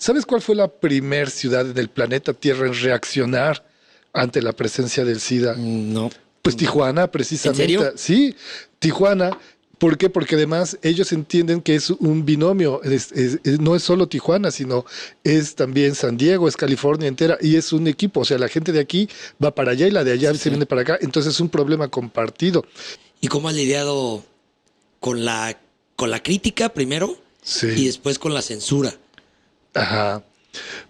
¿Sabes cuál fue la primer ciudad del planeta Tierra en reaccionar ante la presencia del SIDA? No. Pues Tijuana, ¿En precisamente. serio? Sí, Tijuana. ¿Por qué? Porque además ellos entienden que es un binomio. No es solo Tijuana, sino es también San Diego, es California entera y es un equipo. O sea, la gente de aquí va para allá y la de allá se Sí. viene para acá. Entonces es un problema compartido. ¿Y cómo has lidiado con la crítica primero y Sí. después con la censura? Ajá.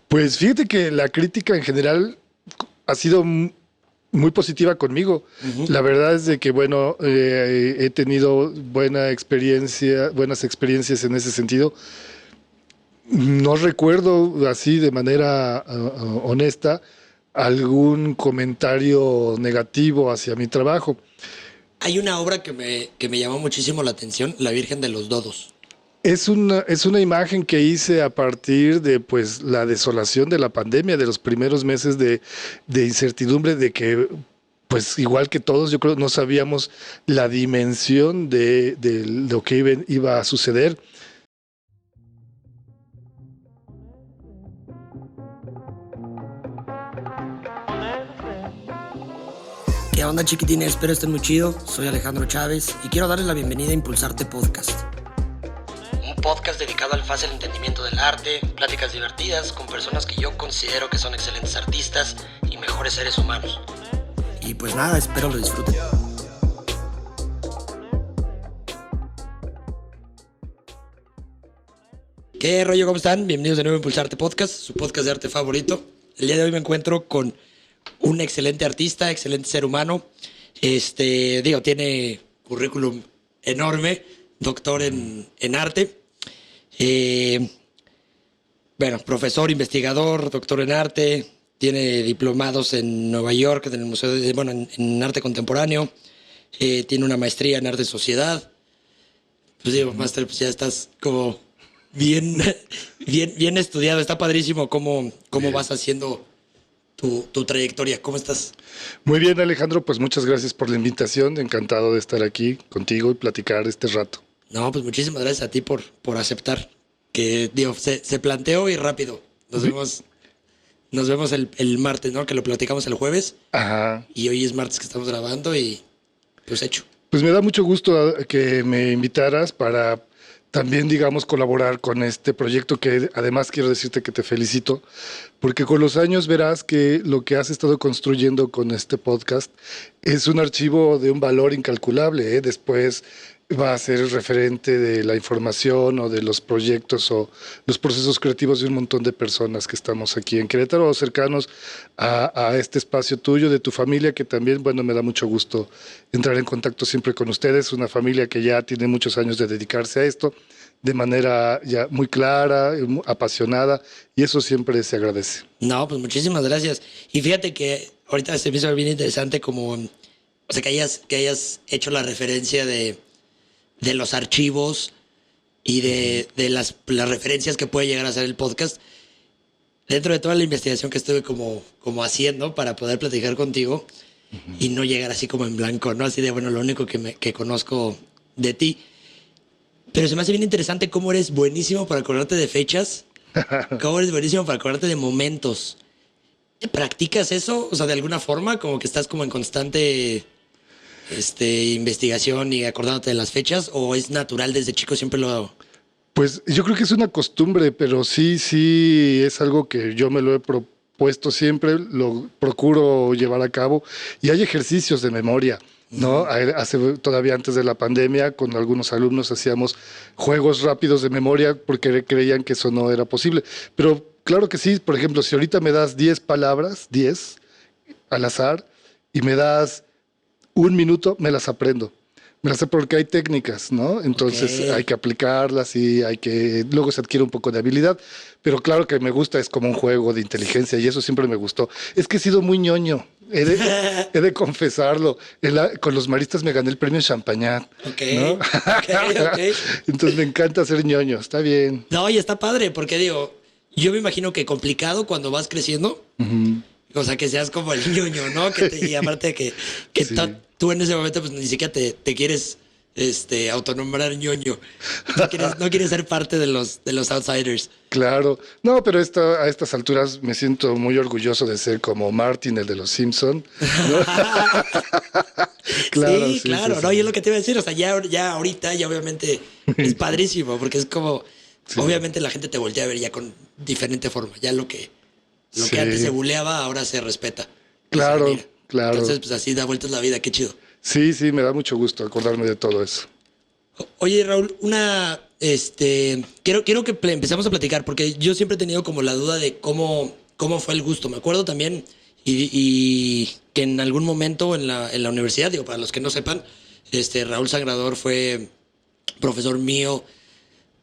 Pues fíjate que la crítica en general ha sido muy positiva conmigo. La verdad es de que, bueno, he tenido buenas experiencias en ese sentido. No recuerdo así de manera honesta algún comentario negativo hacia mi trabajo. Hay una obra que me llamó muchísimo la atención, La Virgen de los Dodos. Es una imagen que hice a partir de pues la desolación de la pandemia, de los primeros meses de incertidumbre, de que pues igual que todos, yo creo no sabíamos la dimensión de lo que iba a suceder. ¿Qué onda, chiquitines? Espero estén muy chido. Soy Alejandro Chávez y quiero darles la bienvenida a Impulsarte Podcast. Un podcast dedicado al fácil entendimiento del arte, pláticas divertidas con personas que yo considero que son excelentes artistas y mejores seres humanos. Y pues nada, espero lo disfruten. ¿Qué rollo? ¿Cómo están? Bienvenidos de nuevo a Impulsarte Podcast, su podcast de arte favorito. El día de hoy me encuentro con un excelente artista, excelente ser humano. Tiene currículum enorme, doctor en arte. Profesor, investigador, doctor en arte. Tiene diplomados en Nueva York, en el Museo en Arte Contemporáneo. Tiene una maestría en Arte y Sociedad. Máster, pues ya estás como bien estudiado. Está padrísimo cómo vas haciendo tu trayectoria. ¿Cómo estás? Muy bien, Alejandro, pues muchas gracias por la invitación. Encantado de estar aquí contigo y platicar este rato. No, pues muchísimas gracias a ti por aceptar. Que se planteó y rápido. Nos vemos el martes, ¿no? Que lo platicamos el jueves. Ajá. Y hoy es martes que estamos grabando y pues hecho. Pues me da mucho gusto que me invitaras para también, digamos, colaborar con este proyecto que además quiero decirte que te felicito, porque con los años verás que lo que has estado construyendo con este podcast es un archivo de un valor incalculable, ¿eh? Después va a ser referente de la información o de los proyectos o los procesos creativos de un montón de personas que estamos aquí en Querétaro o cercanos a este espacio tuyo, de tu familia, que también, bueno, me da mucho gusto entrar en contacto siempre con ustedes, una familia que ya tiene muchos años de dedicarse a esto de manera ya muy clara, apasionada, y eso siempre se agradece. No, pues muchísimas gracias. Y fíjate que ahorita se me hizo bien interesante que hayas hecho la referencia de los archivos y de las referencias que puede llegar a ser el podcast. Dentro de toda la investigación que estuve como haciendo para poder platicar contigo y no llegar así como en blanco, ¿no? Así de, lo único que conozco de ti. Pero se me hace bien interesante cómo eres buenísimo para acordarte de fechas, cómo eres buenísimo para acordarte de momentos. ¿Practicas eso? O sea, de alguna forma, como que estás como en constante investigación y acordándote de las fechas, ¿o es natural desde chico siempre lo hago? Pues yo creo que es una costumbre, pero sí es algo que yo me lo he propuesto siempre, lo procuro llevar a cabo, y hay ejercicios de memoria, ¿no? Todavía antes de la pandemia, con algunos alumnos hacíamos juegos rápidos de memoria porque creían que eso no era posible. Pero claro que sí, por ejemplo, si ahorita me das 10 palabras, 10 al azar, y me das un minuto, me las aprendo. Me las sé porque hay técnicas, ¿no? Entonces hay que aplicarlas y luego se adquiere un poco de habilidad. Pero claro que me gusta, es como un juego de inteligencia y eso siempre me gustó. Es que he sido muy ñoño, he de confesarlo. Con los maristas me gané el premio Champagnat, ¿no? Ok. Entonces me encanta ser ñoño, está bien. No, y está padre, porque yo me imagino que complicado cuando vas creciendo. Uh-huh. O sea, que seas como el ñoño, ¿no? Y aparte que sí. Tú en ese momento pues ni siquiera te quieres autonombrar ñoño. No quieres ser parte de los outsiders. Claro. No, pero a estas alturas me siento muy orgulloso de ser como Martin, el de los Simpson, ¿no? Claro, Sí, claro, sí, no, y es sí. lo que te iba a decir, o sea, ya ahorita, ya obviamente es padrísimo, porque es como, Sí. obviamente la gente te voltea a ver ya con diferente forma, ya lo que antes se Sí. buleaba, ahora se respeta y se Claro, admira. claro. Entonces, pues así da vueltas la vida, qué chido. Sí, sí, me da mucho gusto acordarme de todo eso. Oye, Raúl, quiero que empezamos a platicar, porque yo siempre he tenido como la duda de cómo fue el gusto. Me acuerdo también y que en algún momento en la universidad, digo, para los que no sepan, Raúl Sangrador fue profesor mío,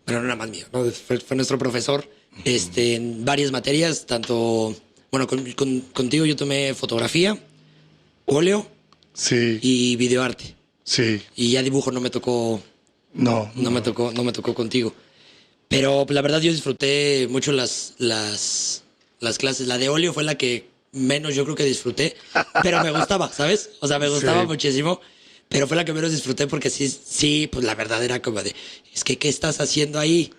bueno, no nada más mío, ¿no? Fue nuestro profesor, en varias materias, tanto, bueno, contigo yo tomé fotografía, óleo Sí, y videoarte. sí. Y ya dibujo no me tocó. No, No me tocó contigo. Pero pues, la verdad yo disfruté mucho las clases. La de óleo fue la que menos yo creo que disfruté, pero me gustaba, ¿sabes? O sea, me gustaba Sí. muchísimo, pero fue la que menos disfruté porque sí, pues la verdad era como de, es que, ¿qué estás haciendo ahí?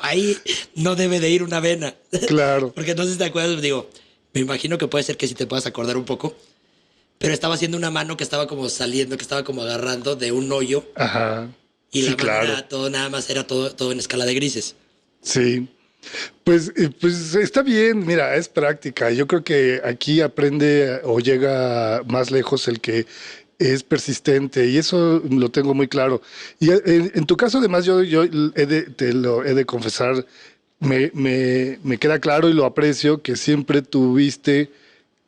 Ahí no debe de ir una vena. Claro. Porque entonces te acuerdas, digo, me imagino que puede ser que sí te puedas acordar un poco, pero estaba haciendo una mano que estaba como saliendo, que estaba como agarrando de un hoyo Ajá. y Sí, la mano claro. era todo, nada más era todo en escala de grises. Sí. Pues está bien, mira, es práctica. Yo creo que aquí aprende o llega más lejos el que es persistente y eso lo tengo muy claro. Y en tu caso, además, yo te lo he de confesar, me queda claro y lo aprecio que siempre tuviste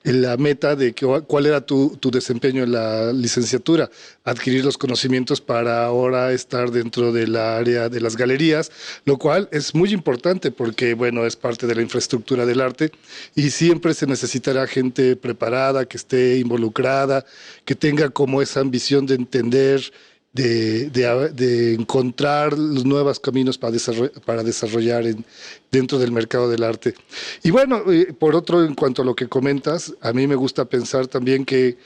la meta de cuál era tu desempeño en la licenciatura, adquirir los conocimientos para ahora estar dentro del área de las galerías, lo cual es muy importante porque, bueno, es parte de la infraestructura del arte y siempre se necesitará gente preparada, que esté involucrada, que tenga como esa ambición de entender, de encontrar los nuevos caminos para desarrollar dentro del mercado del arte. Y bueno, por otro, en cuanto a lo que comentas, a mí me gusta pensar también que,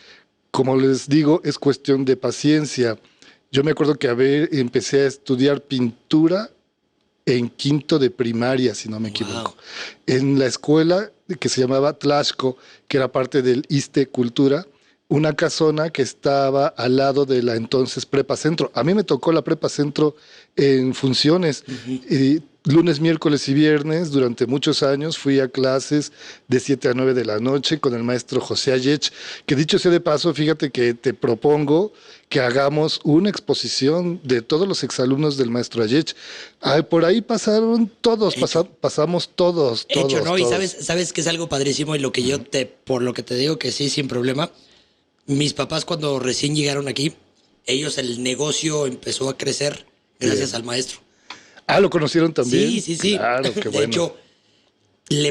como les digo, es cuestión de paciencia. Yo me acuerdo que empecé a estudiar pintura en quinto de primaria, si no me Wow. equivoco, en la escuela que se llamaba Tlaxco, que era parte del ISTE Cultura, una casona que estaba al lado de la entonces Prepa Centro. A mí me tocó la Prepa Centro en funciones. Lunes, miércoles y viernes, durante muchos años, fui a clases de 7 a 9 de la noche con el maestro José Ayech, que dicho sea de paso, fíjate que te propongo que hagamos una exposición de todos los exalumnos del maestro Ayech. Ay, por ahí pasaron todos, Hecho. pasamos todos, Hecho, todos, ¿no? Y todos. sabes que es algo padrísimo y por lo que te digo que sí, sin problema. Mis papás cuando recién llegaron aquí, el negocio empezó a crecer gracias Bien. al maestro. Ah, ¿lo conocieron Sí, también? sí, sí. Claro, qué De bueno. hecho,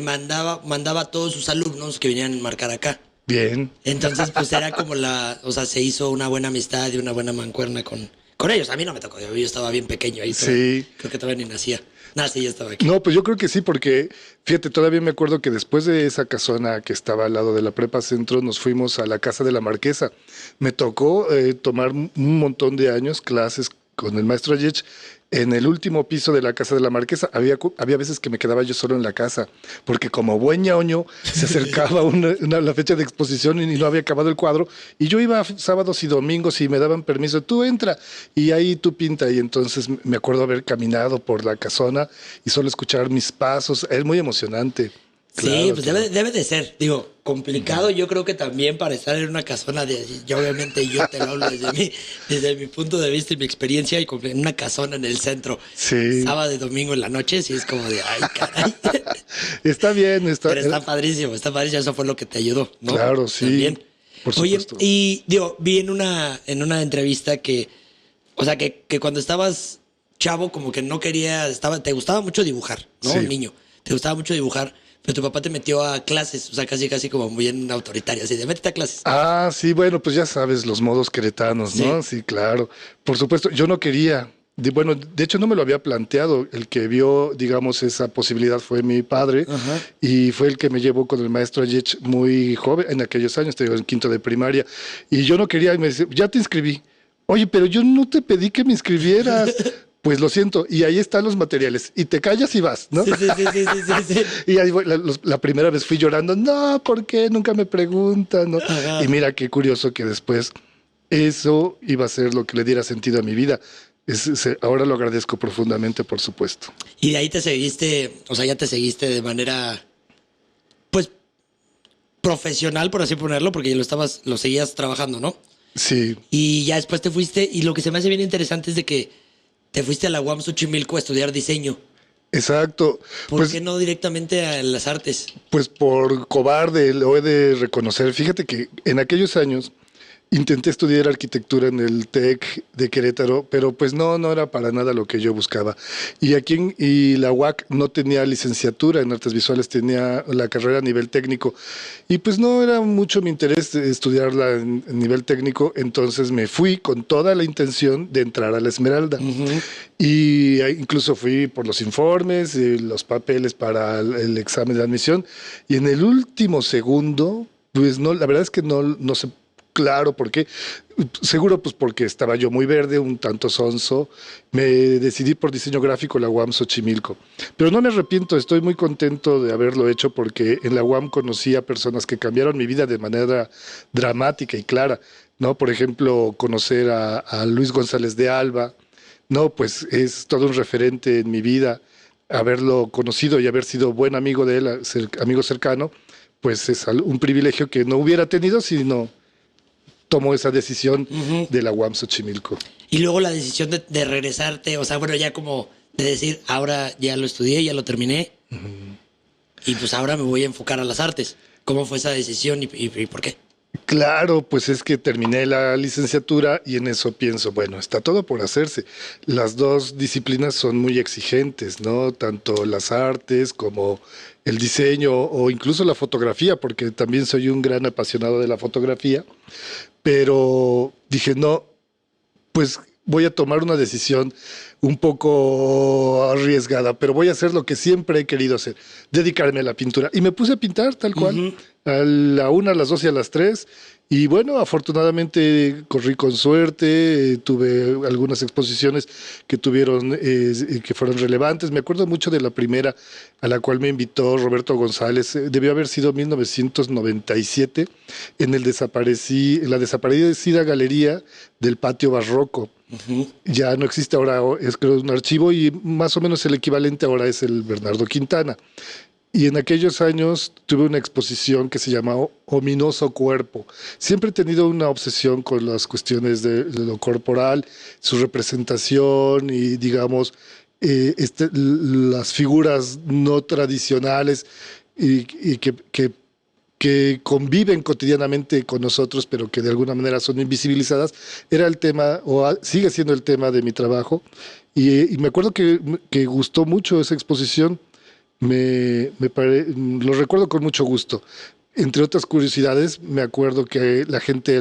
mandaba a todos sus alumnos que vinieran a marcar acá. Bien. Entonces, pues era como o sea, se hizo una buena amistad y una buena mancuerna con ellos. A mí no me tocó, yo estaba bien pequeño ahí, Sí. creo que todavía ni nacía. Nada, sí, ya estaba aquí. No, pues yo creo que sí, porque fíjate, todavía me acuerdo que después de esa casona que estaba al lado de la Prepa Centro, nos fuimos a la Casa de la Marquesa. Me tocó tomar un montón de años clases con el maestro Ayech en el último piso de la Casa de la Marquesa. Había veces que me quedaba yo solo en la casa, porque como buen ñoño se acercaba la fecha de exposición y no había acabado el cuadro, y yo iba sábados y domingos y me daban permiso, tú entra, y ahí tú pinta, y entonces me acuerdo haber caminado por la casona y solo escuchar mis pasos, es muy emocionante. Sí, Claro, pues claro. debe de ser. Digo, complicado yo creo que también para estar en una casona y obviamente yo te lo hablo desde mi punto de vista y mi experiencia y en una casona en el centro, Sí, sábado y domingo en la noche, sí es como de, ay, caray. está bien, Pero está padrísimo, eso fue lo que te ayudó, ¿no? claro, sí, También. por Oye, supuesto. y digo, vi en una entrevista que, o sea, que cuando estabas chavo como que no querías, te gustaba mucho dibujar, ¿no? Sí. Un niño, te gustaba mucho dibujar, pero tu papá te metió a clases, o sea, casi como muy en autoritaria, así de métete a clases. Ah, sí, bueno, pues ya sabes, los modos queretanos, Sí. ¿no? Sí, claro. Por supuesto, yo no quería. Bueno, de hecho no me lo había planteado. El que vio, digamos, esa posibilidad fue mi padre Ajá. y fue el que me llevó con el maestro Ayech muy joven, en aquellos años, te digo, en quinto de primaria. Y yo no quería, y me dice, ya te inscribí. Oye, pero yo no te pedí que me inscribieras. Pues lo siento, y ahí están los materiales. Y te callas y vas, ¿no? Sí, sí, sí, sí, sí, sí, sí. Y ahí voy, la primera vez fui llorando, no, ¿por qué? Nunca me preguntan, ¿no? Ajá. Y mira qué curioso que después eso iba a ser lo que le diera sentido a mi vida. Ahora lo agradezco profundamente, por supuesto. Y de ahí te seguiste, o sea, ya te seguiste de manera, pues, profesional, por así ponerlo, porque ya lo seguías trabajando, ¿no? Sí, Y ya después te fuiste, y lo que se me hace bien interesante es de que te fuiste a la UAM Xochimilco a estudiar diseño. exacto. ¿Por Pues qué no directamente a las artes? Pues por cobarde lo he de reconocer. Fíjate que en aquellos años intenté estudiar arquitectura en el TEC de Querétaro, pero pues no era para nada lo que yo buscaba. Y la UAC no tenía licenciatura en artes visuales, tenía la carrera a nivel técnico. Y pues no era mucho mi interés estudiarla en nivel técnico, entonces me fui con toda la intención de entrar a la Esmeralda. Ujú. Y incluso fui por los informes, los papeles para el examen de admisión. Y en el último segundo, pues no, la verdad es que no sé claro por qué. Seguro pues porque estaba yo muy verde, un tanto sonso. Me decidí por diseño gráfico la UAM Xochimilco. Pero no me arrepiento, estoy muy contento de haberlo hecho porque en la UAM conocí a personas que cambiaron mi vida de manera dramática y clara, ¿no? Por ejemplo, conocer a Luis González de Alba, no, pues es todo un referente en mi vida. Haberlo conocido y haber sido buen amigo de él, amigo cercano, pues es un privilegio que no hubiera tenido si no tomó esa decisión Ujú. de la UAM Xochimilco. Y luego la decisión de regresarte, o sea, bueno, ya como de decir, ahora ya lo estudié, ya lo terminé, y pues ahora me voy a enfocar a las artes. ¿Cómo fue esa decisión y por qué? Claro, pues es que terminé la licenciatura y en eso pienso, bueno, está todo por hacerse. Las dos disciplinas son muy exigentes, ¿no? Tanto las artes como el diseño o incluso la fotografía, porque también soy un gran apasionado de la fotografía, pero dije, no, pues voy a tomar una decisión un poco arriesgada, pero voy a hacer lo que siempre he querido hacer, dedicarme a la pintura. Y me puse a pintar tal cual, Ujú. a la una, a las dos y a las tres. Y bueno, afortunadamente corrí con suerte, tuve algunas exposiciones que tuvieron, que fueron relevantes. Me acuerdo mucho de la primera a la cual me invitó Roberto González, debió haber sido 1997, en la desaparecida galería del Patio Barroco. Ujú. Ya no existe ahora, es creo un archivo y más o menos el equivalente ahora es el Bernardo Quintana. Y en aquellos años tuve una exposición que se llamaba Ominoso Cuerpo. Siempre he tenido una obsesión con las cuestiones de lo corporal, su representación y, digamos, las figuras no tradicionales y que conviven cotidianamente con nosotros, pero que de alguna manera son invisibilizadas, era el tema, sigue siendo el tema de mi trabajo. Y me acuerdo que gustó mucho esa exposición. Lo recuerdo con mucho gusto. Entre otras curiosidades, me acuerdo que la gente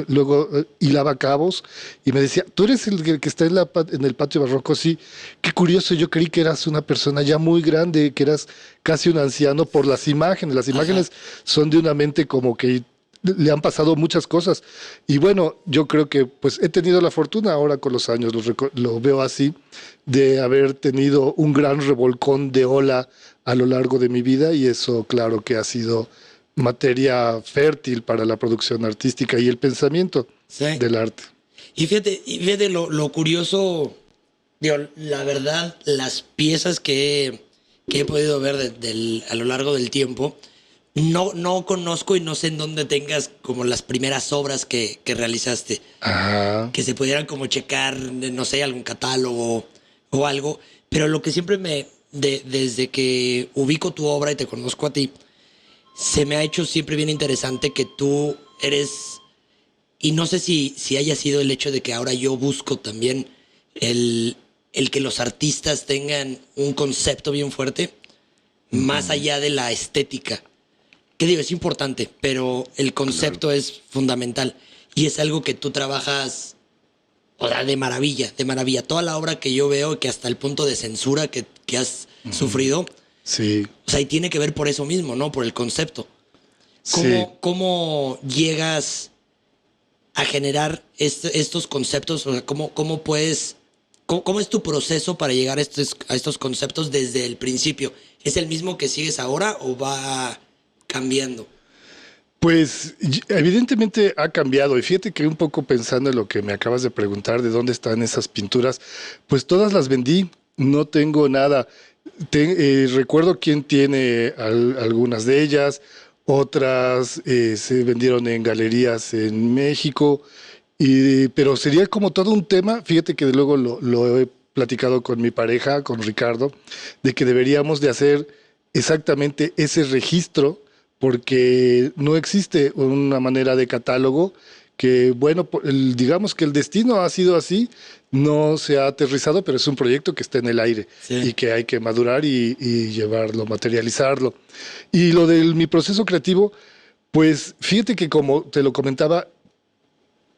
luego hilaba cabos y me decía, ¿tú eres el que está en el patio barroco? Sí, qué curioso, yo creí que eras una persona ya muy grande, que eras casi un anciano por las imágenes. Las Ajá. imágenes son de una mente como que le han pasado muchas cosas. Y bueno, yo creo que pues he tenido la fortuna ahora con los años, lo veo así, de haber tenido un gran revolcón de ola a lo largo de mi vida y eso claro que ha sido materia fértil para la producción artística y el pensamiento Sí. del arte. Y fíjate lo curioso, digo, la verdad, las piezas que he podido ver a lo largo del tiempo, no conozco y no sé en dónde tengas como las primeras obras que realizaste, Ajá. que se pudieran como checar, no sé, algún catálogo o algo, pero lo que siempre desde que ubico tu obra y te conozco a ti, se me ha hecho siempre bien interesante que tú eres, y no sé si haya sido el hecho de que ahora yo busco también el, el que los artistas tengan un concepto bien fuerte, más allá de la estética. Que digo, es importante, pero el concepto es fundamental. Y es algo que tú trabajas, o sea, de maravilla, de maravilla. Toda la obra que yo veo, que hasta el punto de censura que has sufrido, Sí, o sea, y tiene que ver por eso mismo, ¿no? Por el concepto. sí. Cómo llegas a generar estos conceptos? O sea, ¿cómo puedes, cómo es tu proceso para llegar a estos conceptos desde el principio? ¿Es el mismo que sigues ahora o va cambiando? Pues evidentemente ha cambiado y fíjate que un poco pensando en lo que me acabas de preguntar de dónde están esas pinturas, pues todas las vendí, no tengo nada. Recuerdo quién tiene algunas de ellas, otras se vendieron en galerías en México, pero sería como todo un tema, fíjate que luego lo he platicado con mi pareja, con Ricardo, de que deberíamos de hacer exactamente ese registro porque no existe una manera de catálogo que, bueno, digamos que el destino ha sido así, no se ha aterrizado, pero es un proyecto que está en el aire y Sí. que hay que madurar y llevarlo, materializarlo. Y lo de mi proceso creativo, pues fíjate que como te lo comentaba,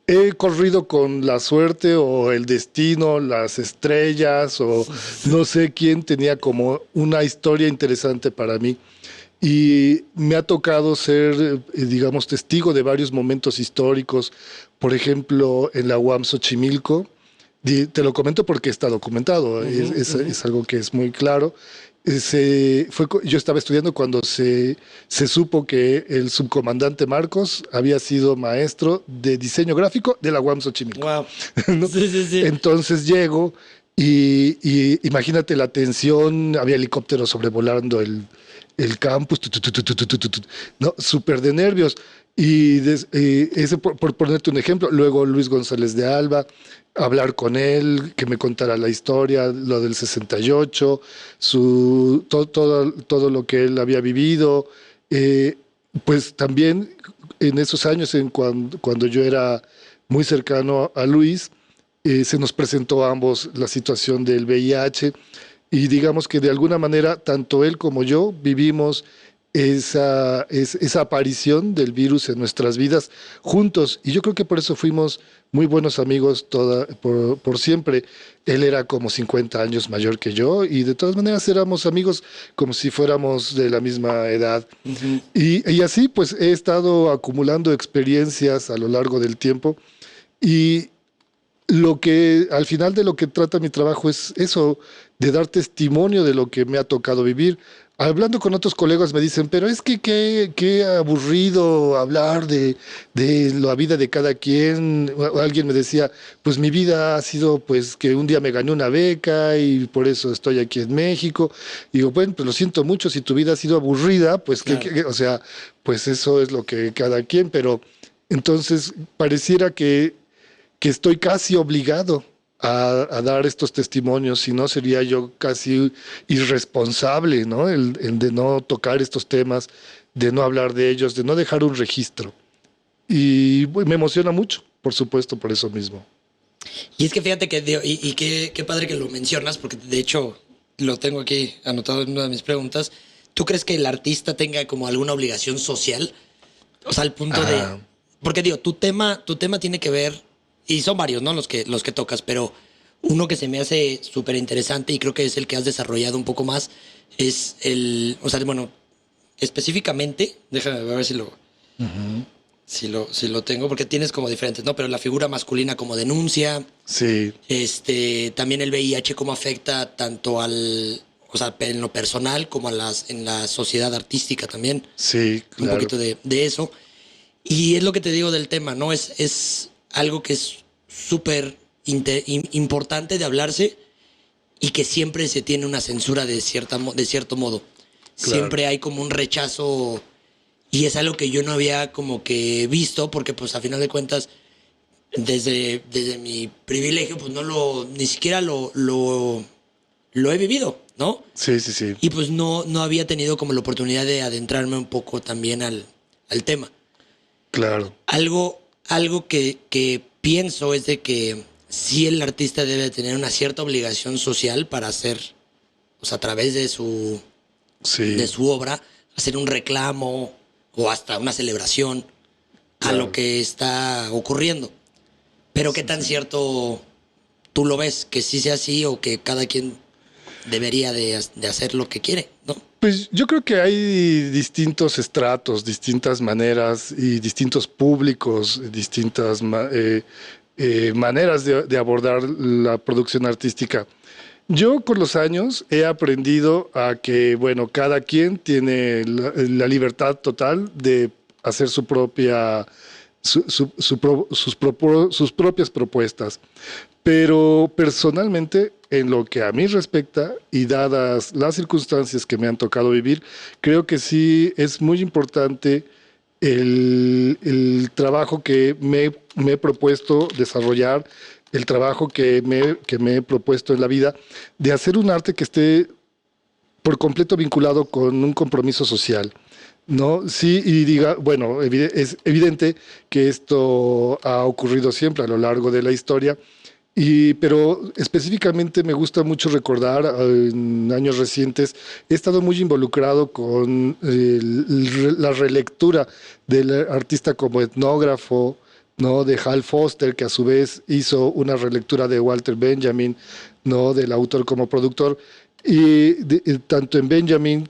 he corrido con la suerte o el destino, las estrellas o no sé quién tenía como una historia interesante para mí. Y me ha tocado ser, digamos, testigo de varios momentos históricos. Por ejemplo, en la UAM Xochimilco, te lo comento porque está documentado, es algo que es muy claro. Yo estaba estudiando cuando se supo que el subcomandante Marcos había sido maestro de diseño gráfico de la UAM Xochimilco. Wow. ¿No? Sí, sí, sí. Entonces llego y imagínate la tensión, había helicópteros sobrevolando el campus, no, súper de nervios. Ese por ponerte un ejemplo, luego Luis González de Alba, hablar con él, que me contara la historia, lo del 68, todo lo que él había vivido. eh, pues también en esos años, cuando yo era muy cercano a Luis, se nos presentó a ambos la situación del VIH y digamos que de alguna manera tanto él como yo vivimos esa aparición del virus en nuestras vidas juntos y yo creo que por eso fuimos muy buenos amigos por siempre. Él era como 50 años mayor que yo y de todas maneras éramos amigos como si fuéramos de la misma edad. Ujú. Y así pues he estado acumulando experiencias a lo largo del tiempo y lo que al final de lo que trata mi trabajo es eso, de dar testimonio de lo que me ha tocado vivir. Hablando con otros colegas me dicen, pero es que qué aburrido hablar de la vida de cada quien. O alguien me decía, pues mi vida ha sido pues que un día me gané una beca y por eso estoy aquí en México. Y digo, bueno, pues lo siento mucho, si tu vida ha sido aburrida, pues Claro. o sea, pues eso es lo que cada quien, pero entonces pareciera que estoy casi obligado a dar estos testimonios, si no sería yo casi irresponsable, ¿no? El de no tocar estos temas, de no hablar de ellos, de no dejar un registro. Y me emociona mucho, por supuesto, por eso mismo. Y es que fíjate que, y qué padre que lo mencionas, porque de hecho lo tengo aquí anotado en una de mis preguntas. ¿Tú crees que el artista tenga como alguna obligación social? O sea, al punto de... Ah, Porque digo, tu tema tiene que ver, y son varios, ¿no? Los que tocas, pero uno que se me hace súper interesante y creo que es el que has desarrollado un poco más, es o sea, bueno, específicamente, déjame ver si lo tengo, porque tienes como diferentes, ¿no? Pero la figura masculina como denuncia, sí, también el VIH cómo afecta tanto o sea, en lo personal como en la sociedad artística también, sí, un claro, poquito de eso. Y es lo que te digo del tema, ¿no? Es algo que es súper importante de hablarse y que siempre se tiene una censura de cierto modo. claro, Siempre hay como un rechazo y es algo que yo no había como que visto porque pues a final de cuentas desde mi privilegio pues ni siquiera lo he vivido, ¿no? sí, sí, sí, Y pues no había tenido como la oportunidad de adentrarme un poco también al tema. claro, Algo que pienso es de que sí el artista debe tener una cierta obligación social para hacer, o sea, a través de sí, su obra, hacer un reclamo o hasta una celebración a lo claro. que está ocurriendo. Pero qué Sí, tan sí. cierto tú lo ves, que sí sea así o que cada quien debería de hacer lo que quiere, ¿no? Pues yo creo que hay distintos estratos, distintas maneras y distintos públicos, distintas maneras de abordar la producción artística. Yo con los años he aprendido a que, bueno, cada quien tiene la libertad total de hacer su propia, sus propias propuestas. Pero personalmente, en lo que a mí respecta y dadas las circunstancias que me han tocado vivir, creo que sí es muy importante el trabajo que me he propuesto desarrollar, el trabajo que me he propuesto en la vida, de hacer un arte que esté por completo vinculado con un compromiso social. ¿No? Sí, y diga, bueno, es evidente que esto ha ocurrido siempre a lo largo de la historia, pero específicamente me gusta mucho recordar en años recientes, he estado muy involucrado con la relectura del artista como etnógrafo, ¿no? De Hal Foster, que a su vez hizo una relectura de Walter Benjamin, ¿no? Del autor como productor. Tanto en Benjamin,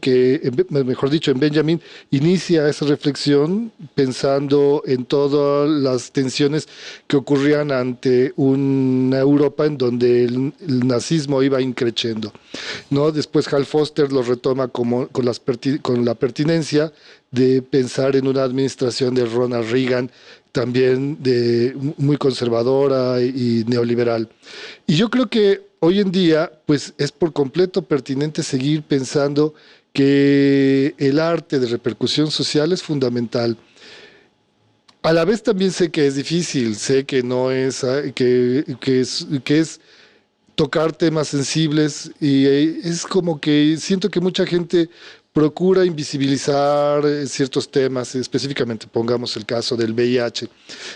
mejor dicho, en Benjamin, inicia esa reflexión pensando en todas las tensiones que ocurrían ante una Europa en donde el nazismo iba increciendo, ¿no? Después Hal Foster lo retoma con la pertinencia de pensar en una administración de Ronald Reagan, también muy conservadora y neoliberal. Y yo creo que hoy en día, pues es por completo pertinente seguir pensando que el arte de repercusión social es fundamental. A la vez también sé que es difícil, sé que no es, que es tocar temas sensibles y es como que siento que mucha gente procura invisibilizar ciertos temas, específicamente pongamos el caso del VIH.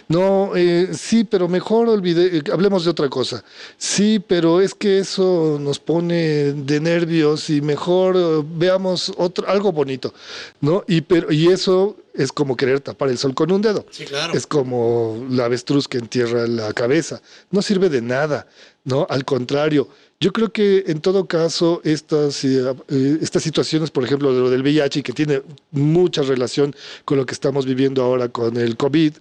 No, sí, pero mejor hablemos de otra cosa. Sí, pero es que eso nos pone de nervios y mejor veamos algo bonito, ¿no? Y eso es como querer tapar el sol con un dedo. Sí, claro. Es como la avestruz que entierra la cabeza. No sirve de nada, ¿no? Al contrario, yo creo que en todo caso estas situaciones, por ejemplo, de lo del VIH, y que tiene mucha relación con lo que estamos viviendo ahora con el COVID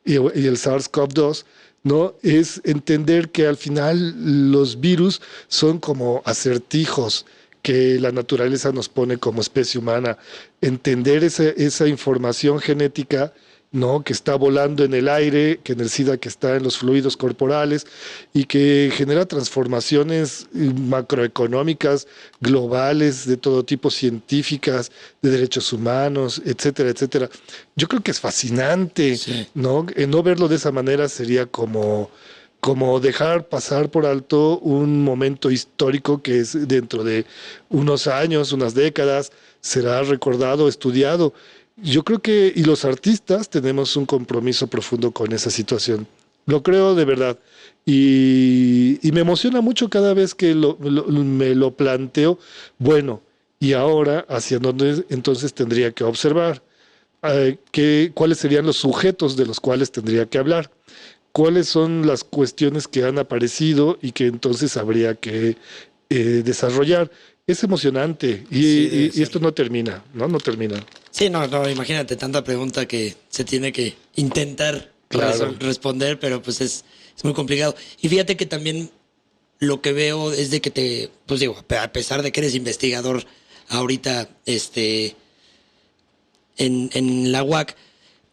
y el SARS-CoV-2, ¿no? Es entender que al final los virus son como acertijos que la naturaleza nos pone como especie humana. Entender esa información genética, ¿no? Que está volando en el aire, que en el SIDA que está en los fluidos corporales y que genera transformaciones macroeconómicas, globales, de todo tipo, científicas, de derechos humanos, etcétera, etcétera. Yo creo que es fascinante, Sí. ¿no? No verlo de esa manera sería como dejar pasar por alto un momento histórico que es dentro de unos años, unas décadas, será recordado, estudiado. Yo creo que, y los artistas tenemos un compromiso profundo con esa situación. Lo creo de verdad. Y me emociona mucho cada vez que me lo planteo. Bueno, y ahora, ¿hacia dónde entonces tendría que observar? ¿Cuáles serían los sujetos de los cuales tendría que hablar? ¿Cuáles son las cuestiones que han aparecido y que entonces habría que desarrollar? Es emocionante Sí, debe y ser. esto no termina, ¿no? No termina. Sí, no, no, imagínate tanta pregunta que se tiene que intentar Claro. responder, pero pues es muy complicado. Y fíjate que también lo que veo es de que pues digo, a pesar de que eres investigador ahorita, en la UAC,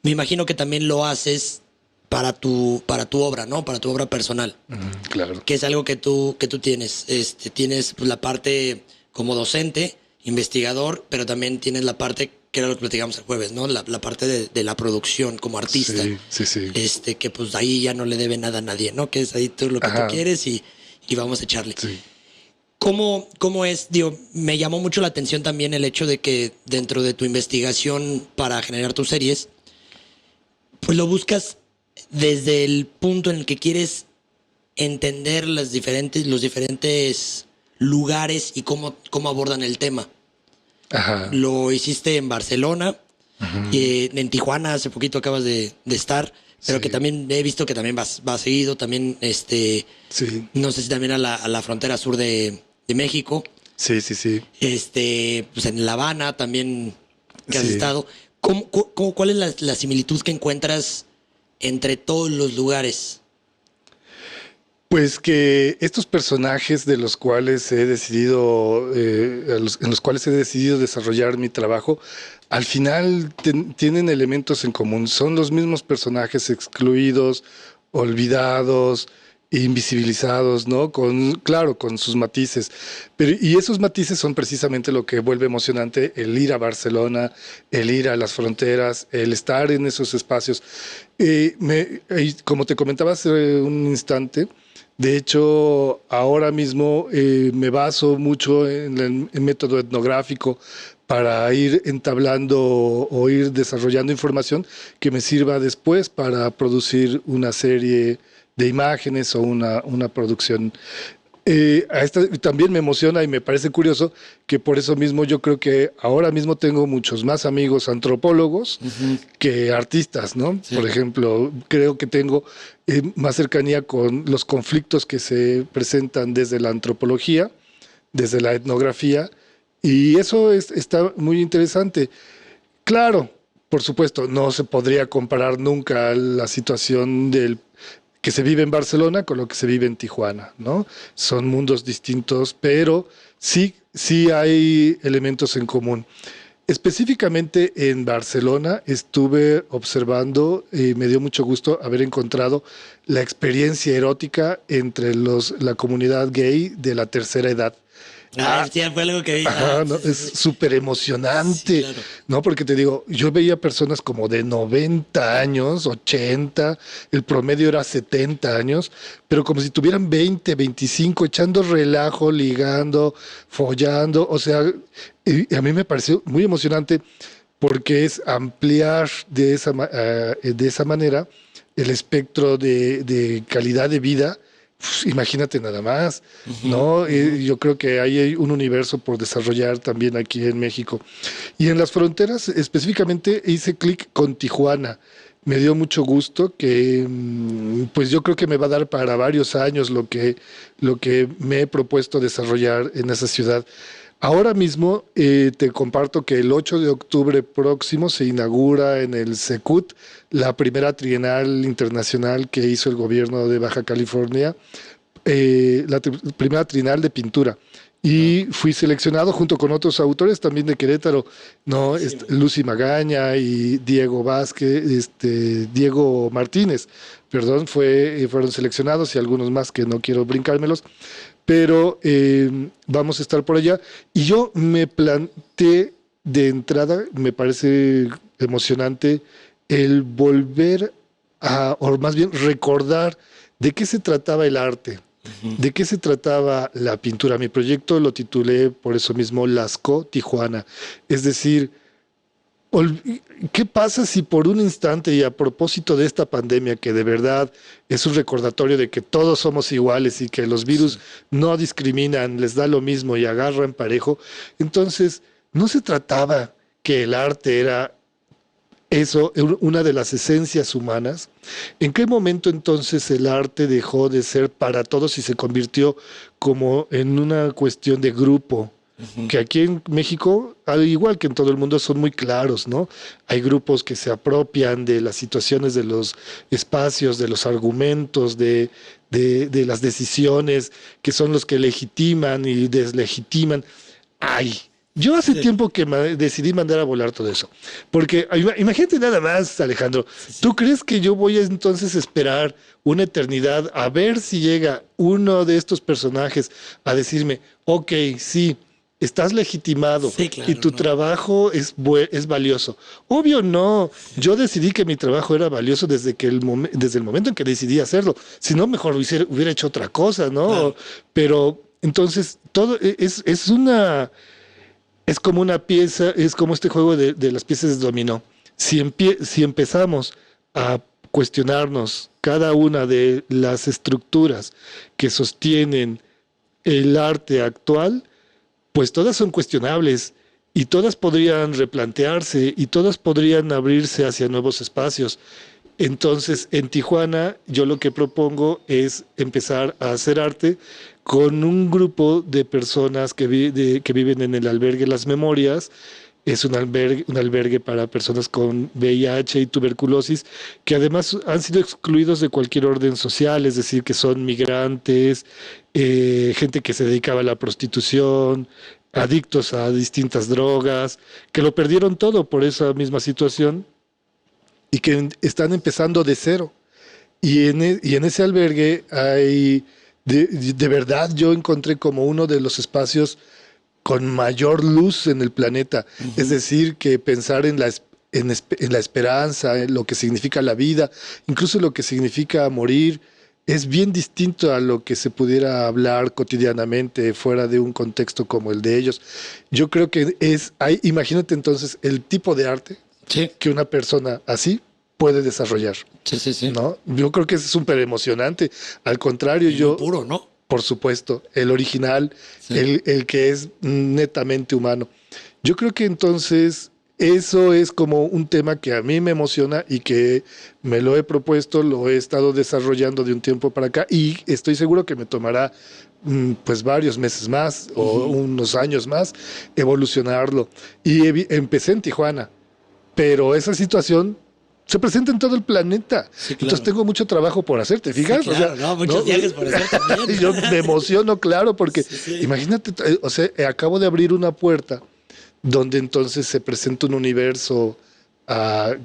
me imagino que también lo haces para tu obra, ¿no? Para tu obra personal, Claro. que es algo que tú tienes. Tienes pues, la parte como docente, investigador, pero también tienes la parte que era lo que platicamos el jueves, ¿no? La parte de la producción como artista. Sí, sí, sí. Que pues ahí ya no le debe nada a nadie, ¿no? Que es ahí tú lo que tú Ajá. quieres y vamos a echarle. Sí. ¿Cómo es? Digo, me llamó mucho la atención también el hecho de que dentro de tu investigación para generar tus series, pues lo buscas desde el punto en el que quieres entender los diferentes lugares y cómo abordan el tema. Ajá. Lo hiciste en Barcelona, en Tijuana hace poquito acabas de estar, pero Sí. que también he visto que también vas seguido, también Sí. no sé si también a la frontera sur de México. Sí, sí, sí. Pues en La Habana también que has Sí. estado. ¿Cuál es la similitud que encuentras entre todos los lugares? Pues que estos personajes de los cuales he decidido, en los cuales he decidido desarrollar mi trabajo, al final tienen elementos en común. Son los mismos personajes excluidos, olvidados, invisibilizados, ¿no? Claro, con sus matices. Y esos matices son precisamente lo que vuelve emocionante el ir a Barcelona, el ir a las fronteras, el estar en esos espacios. Como te comentaba hace un instante, de hecho, ahora mismo me baso mucho en el método etnográfico para ir entablando o ir desarrollando información que me sirva después para producir una serie de imágenes o una producción. También me emociona y me parece curioso que por eso mismo yo creo que ahora mismo tengo muchos más amigos antropólogos que artistas, ¿no? Sí. Por ejemplo, creo que tengo más cercanía con los conflictos que se presentan desde la antropología, desde la etnografía, y eso está muy interesante. Claro, por supuesto, no se podría comparar nunca la situación que se vive en Barcelona con lo que se vive en Tijuana, ¿no? Son mundos distintos, pero sí, sí hay elementos en común. Específicamente en Barcelona estuve observando y me dio mucho gusto haber encontrado la experiencia erótica entre la comunidad gay de la tercera edad. Sí, fue algo que vi. Ajá, ¿no? Sí, Es sí, sí. súper Sí, emocionante, claro. ¿no? Porque te digo, yo veía personas como de 90 años, 80, el promedio era 70 años, pero como si tuvieran 20, 25, echando relajo, ligando, follando, o sea, y a mí me pareció muy emocionante porque es ampliar de esa manera el espectro de calidad de vida. Pues, imagínate nada más, ¿no? Yo creo que ahí hay un universo por desarrollar también aquí en México. Y en las fronteras, específicamente, hice clic con Tijuana. Me dio mucho gusto que, pues yo creo que me va a dar para varios años lo que me he propuesto desarrollar en esa ciudad. Ahora mismo te comparto que el 8 de octubre próximo se inaugura en el Secut la primera Trienal Internacional que hizo el gobierno de Baja California, primera Trienal de pintura. Y fui seleccionado junto con otros autores también de Querétaro, ¿no? Sí, Lucy Magaña y Diego Vázquez, Diego Martínez, perdón, fueron seleccionados y algunos más que no quiero brincármelos, pero vamos a estar por allá. Y yo me planteé de entrada, me parece emocionante, el volver o más bien recordar de qué se trataba el arte, de qué se trataba la pintura. Mi proyecto lo titulé por eso mismo Lascaux Tijuana, es decir, ¿qué pasa si por un instante y a propósito de esta pandemia que de verdad es un recordatorio de que todos somos iguales y que los virus no discriminan, les da lo mismo y agarran parejo? Entonces, no se trataba que el arte era eso, una de las esencias humanas. ¿En qué momento entonces el arte dejó de ser para todos y se convirtió como en una cuestión de grupo? Que aquí en México, al igual que en todo el mundo, son muy claros, ¿no? Hay grupos que se apropian de las situaciones, de los espacios, de los argumentos, de las decisiones, que son los que legitiman y deslegitiman. Ay, yo hace sí, tiempo que decidí mandar a volar todo eso. Porque imagínate nada más, Alejandro, ¿tú crees que yo voy a entonces esperar una eternidad a ver si llega uno de estos personajes a decirme, ok, sí, estás legitimado sí, y claro, tu ¿no? trabajo es valioso? Obvio no, yo decidí que mi trabajo era valioso desde el momento en que decidí hacerlo. Si no, mejor hubiera hecho otra cosa, ¿no? Claro. Pero entonces todo es como una pieza, es como este juego de las piezas de dominó. Si empezamos a cuestionarnos cada una de las estructuras que sostienen el arte actual, pues todas son cuestionables y todas podrían replantearse y todas podrían abrirse hacia nuevos espacios. Entonces, en Tijuana, yo lo que propongo es empezar a hacer arte con un grupo de personas que viven en el albergue Las Memorias. Es un albergue para personas con VIH y tuberculosis, que además han sido excluidos de cualquier orden social, es decir, que son migrantes, gente que se dedicaba a la prostitución, adictos a distintas drogas, que lo perdieron todo por esa misma situación y que están empezando de cero. Y en ese albergue hay, de verdad, yo encontré como uno de los espacios con mayor luz en el planeta. Es decir, que pensar en la esperanza, en lo que significa la vida, incluso lo que significa morir, es bien distinto a lo que se pudiera hablar cotidianamente fuera de un contexto como el de ellos. Yo creo que imagínate entonces el tipo de arte Sí, que una persona así puede desarrollar, sí, sí, sí. ¿no? Yo creo que es súper emocionante. Al contrario, Y muy yo, puro, ¿no? por supuesto, el original, Sí. el que es netamente humano. Yo creo que entonces eso es como un tema que a mí me emociona y que me lo he propuesto, lo he estado desarrollando de un tiempo para acá y estoy seguro que me tomará pues varios meses más o unos años más evolucionarlo. Y empecé en Tijuana, pero esa situación se presenta en todo el planeta. Sí, claro. Entonces tengo mucho trabajo por hacer, ¿te fijas? Sí, claro, no, muchos viajes por hacer también. Y yo me emociono, claro, porque Sí, sí. imagínate, o sea, acabo de abrir una puerta donde entonces se presenta un universo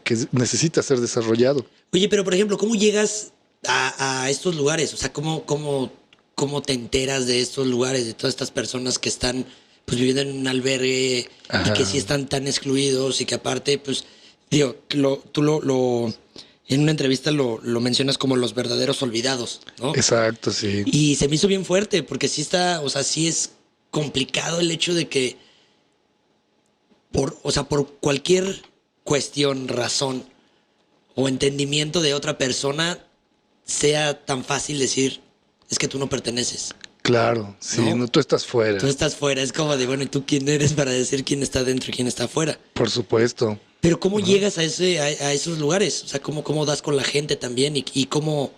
que necesita ser desarrollado. Oye, pero por ejemplo, ¿cómo llegas a estos lugares? O sea, ¿cómo te enteras de estos lugares, de todas estas personas que están pues viviendo en un albergue y que sí están tan excluidos y que aparte, pues, digo, en una entrevista lo mencionas como los verdaderos olvidados, ¿no? Exacto, sí. Y se me hizo bien fuerte porque sí está, o sea, sí es complicado el hecho de que por cualquier cuestión, razón o entendimiento de otra persona sea tan fácil decir, es que tú no perteneces. Claro, sí, ¿No? no, tú estás fuera, Tú estás fuera, es como de, bueno, ¿y tú quién eres para decir quién está dentro y quién está afuera? por supuesto. Pero ¿cómo llegas a esos lugares? O sea, ¿cómo das con la gente también y cómo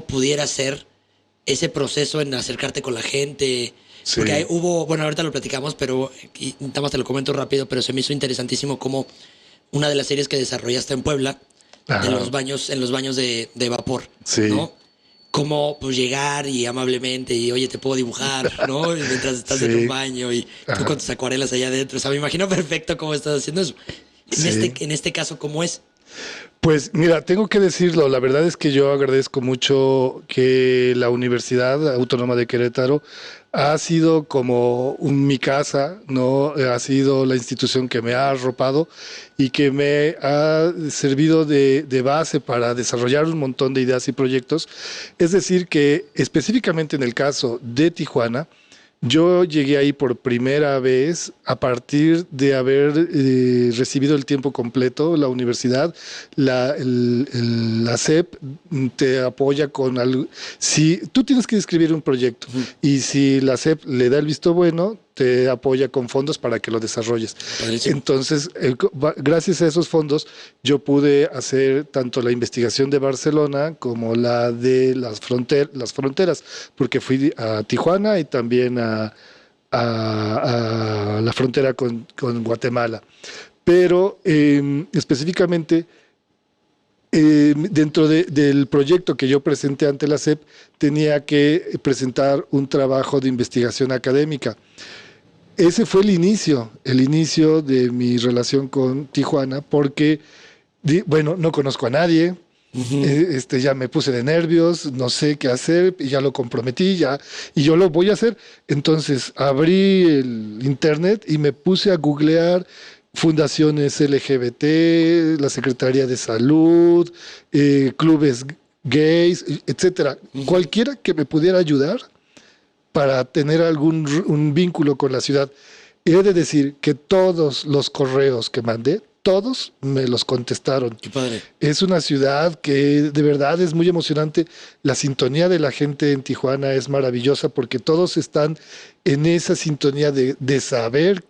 pudiera ser ese proceso en acercarte con la gente? Sí. Porque bueno, ahorita lo platicamos, pero y nada más te lo comento rápido, pero se me hizo interesantísimo como una de las series que desarrollaste en Puebla, Ajá. en los baños de vapor, Sí. ¿no? Cómo pues llegar y amablemente y oye, te puedo dibujar, ¿no? Y mientras estás Sí. en un baño y tú Ajá. con tus acuarelas allá adentro. O sea, me imagino perfecto cómo estás haciendo eso. Sí. En este caso, ¿cómo es? Pues mira, tengo que decirlo, la verdad es que yo agradezco mucho que la Universidad Autónoma de Querétaro ha sido como mi casa, ¿no? Ha sido la institución que me ha arropado y que me ha servido de base para desarrollar un montón de ideas y proyectos. Es decir, que específicamente en el caso de Tijuana, yo llegué ahí por primera vez a partir de haber recibido el tiempo completo. La universidad, la SEP te apoya con algo. Si tú tienes que escribir un proyecto y si la SEP le da el visto bueno, te apoya con fondos para que lo desarrolles. Padrísimo. Entonces, gracias a esos fondos, yo pude hacer tanto la investigación de Barcelona como la de las fronteras, porque fui a Tijuana y también a la frontera con Guatemala. Pero específicamente, dentro del proyecto que yo presenté ante la SEP, tenía que presentar un trabajo de investigación académica. Ese fue el inicio de mi relación con Tijuana, porque, bueno, no conozco a nadie, ya me puse de nervios, no sé qué hacer, y ya lo comprometí, y yo lo voy a hacer. Entonces abrí el internet y me puse a googlear fundaciones LGBT, la Secretaría de Salud, clubes gays, etcétera. Cualquiera que me pudiera ayudar para tener un vínculo con la ciudad. Y he de decir que todos los correos que mandé, todos me los contestaron. Qué padre. Es una ciudad que de verdad es muy emocionante. La sintonía de la gente en Tijuana es maravillosa porque todos están en esa sintonía de saber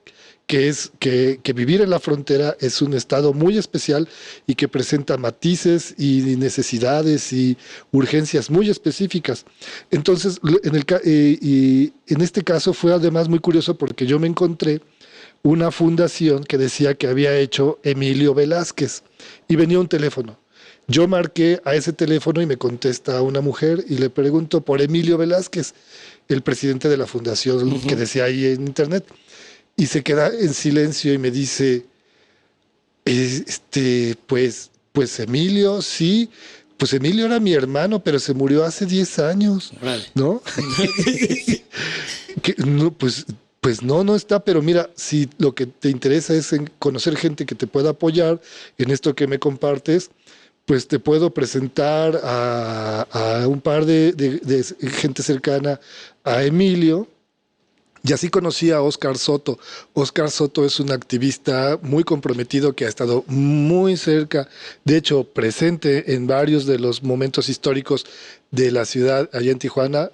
que vivir en la frontera es un estado muy especial y que presenta matices y necesidades y urgencias muy específicas. Entonces, y en este caso fue además muy curioso porque yo me encontré una fundación que decía que había hecho Emilio Velázquez y venía un teléfono. Yo marqué a ese teléfono y me contesta una mujer y le pregunto por Emilio Velázquez, el presidente de la fundación que decía ahí en internet. Y se queda en silencio y me dice, pues Emilio, sí, pues Emilio era mi hermano, pero se murió hace 10 años, Vale. ¿no? No, pues no está, pero mira, si lo que te interesa es conocer gente que te pueda apoyar en esto que me compartes, pues te puedo presentar a un par de gente cercana a Emilio. Y así conocí a Óscar Soto. Óscar Soto es un activista muy comprometido que ha estado muy cerca, de hecho presente en varios de los momentos históricos de la ciudad allá en Tijuana,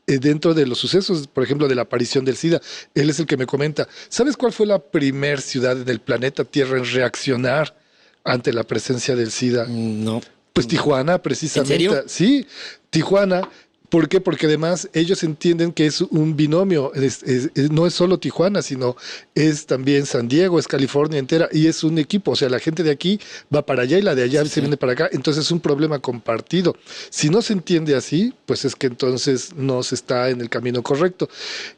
dentro de los sucesos, por ejemplo, de la aparición del SIDA. Él es el que me comenta, ¿sabes cuál fue la primer ciudad del planeta Tierra en reaccionar ante la presencia del SIDA? No. Pues Tijuana, precisamente. ¿En serio? Sí, Tijuana. ¿Por qué? Porque además ellos entienden que es un binomio, no es solo Tijuana, sino es también San Diego, es California entera y es un equipo, o sea, la gente de aquí va para allá y la de allá se viene para acá, entonces es un problema compartido. Si no se entiende así, pues es que entonces no se está en el camino correcto.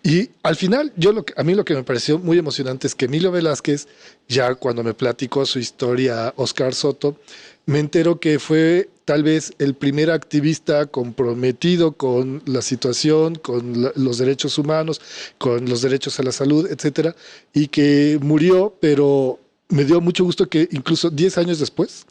Y al final, a mí lo que me pareció muy emocionante es que Emilio Velázquez, ya cuando me platicó su historia, Óscar Soto, me entero que fue tal vez el primer activista comprometido con la situación, con los derechos humanos, con los derechos a la salud, etcétera, y que murió, pero me dio mucho gusto que incluso 10 años después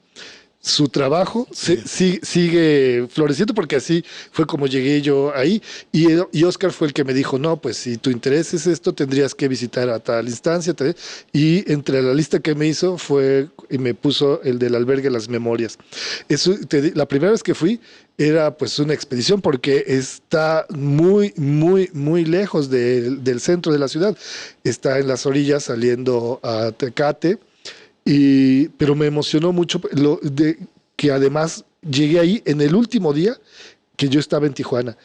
su trabajo sigue floreciendo, porque así fue como llegué yo ahí. Y Óscar fue el que me dijo, no, pues si tu interés es esto, tendrías que visitar a tal instancia. Y entre la lista que me hizo y me puso el del albergue Las Memorias. La primera vez que fui era pues una expedición porque está muy, muy, muy lejos del centro de la ciudad. Está en las orillas saliendo a Tecate. Pero me emocionó mucho que además llegué ahí en el último día que yo estaba en Tijuana,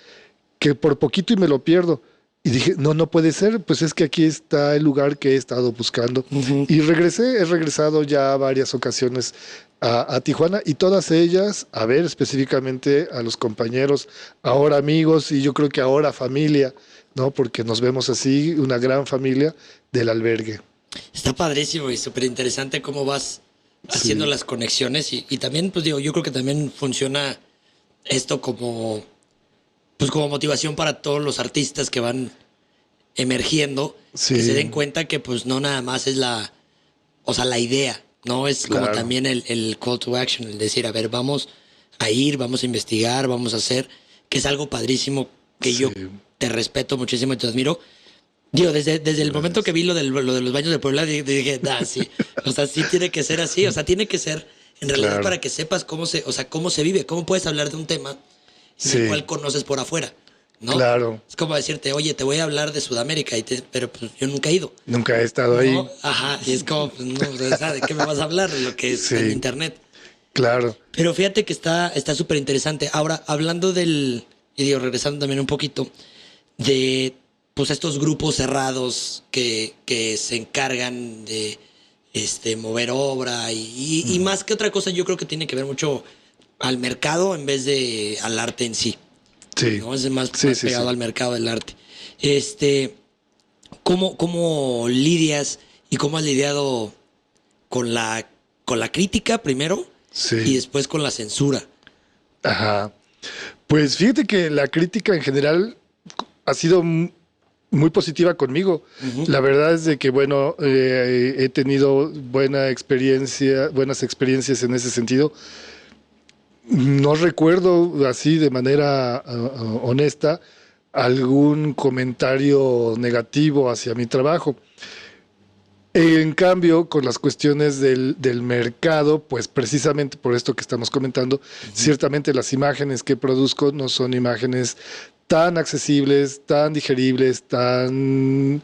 que por poquito y me lo pierdo. Y dije, no puede ser, pues es que aquí está el lugar que he estado buscando. Y he regresado ya varias ocasiones a Tijuana y todas ellas, a ver específicamente a los compañeros, ahora amigos y yo creo que ahora familia, ¿no? Porque nos vemos así, una gran familia del albergue. Está padrísimo y súper interesante cómo vas haciendo las conexiones y también, pues digo, yo creo que también funciona esto como, pues como motivación para todos los artistas que van emergiendo, que se den cuenta que pues no nada más es la idea, ¿no? Es como también el call to action, el decir, a ver, vamos a ir, vamos a investigar, vamos a hacer, que es algo padrísimo que yo te respeto muchísimo y te admiro. Digo, desde el momento que vi lo de los baños de Puebla, dije, sí. O sea, sí tiene que ser así. O sea, tiene que ser, en realidad, para que sepas cómo se vive, cómo puedes hablar de un tema en el cual conoces por afuera, ¿no? Claro. Es como decirte, oye, te voy a hablar de Sudamérica, pero pues yo nunca he ido. Nunca he estado ahí. Ajá, y es como, pues no, ¿de qué me vas a hablar? De lo que es en internet. Claro. Pero fíjate que está súper interesante. Ahora, hablando y digo, regresando también un poquito, de pues estos grupos cerrados que se encargan de mover obra y más que otra cosa, yo creo que tiene que ver mucho al mercado en vez de al arte en sí. Sí. ¿No? Es más pegado al mercado del arte. ¿Cómo lidias y cómo has lidiado con la crítica primero y después con la censura? Ajá. Pues fíjate que la crítica en general ha sido muy positiva conmigo. La verdad es de que, bueno, he tenido buenas experiencias en ese sentido. No recuerdo así de manera honesta algún comentario negativo hacia mi trabajo. En cambio, con las cuestiones del mercado, pues precisamente por esto que estamos comentando, ciertamente las imágenes que produzco no son imágenes tan accesibles, tan digeribles, tan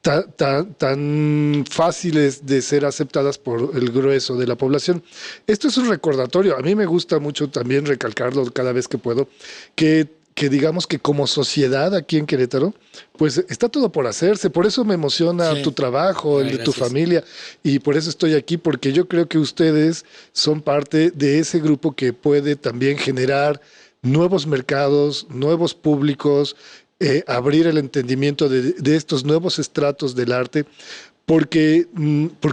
tan fáciles de ser aceptadas por el grueso de la población. Esto es un recordatorio. A mí me gusta mucho también recalcarlo cada vez que puedo, que digamos que como sociedad aquí en Querétaro, pues está todo por hacerse. Por eso me emociona Sí. tu trabajo, el de tu Gracias. familia, y por eso estoy aquí, porque yo creo que ustedes son parte de ese grupo que puede también generar nuevos mercados, nuevos públicos, abrir el entendimiento de estos nuevos estratos del arte, porque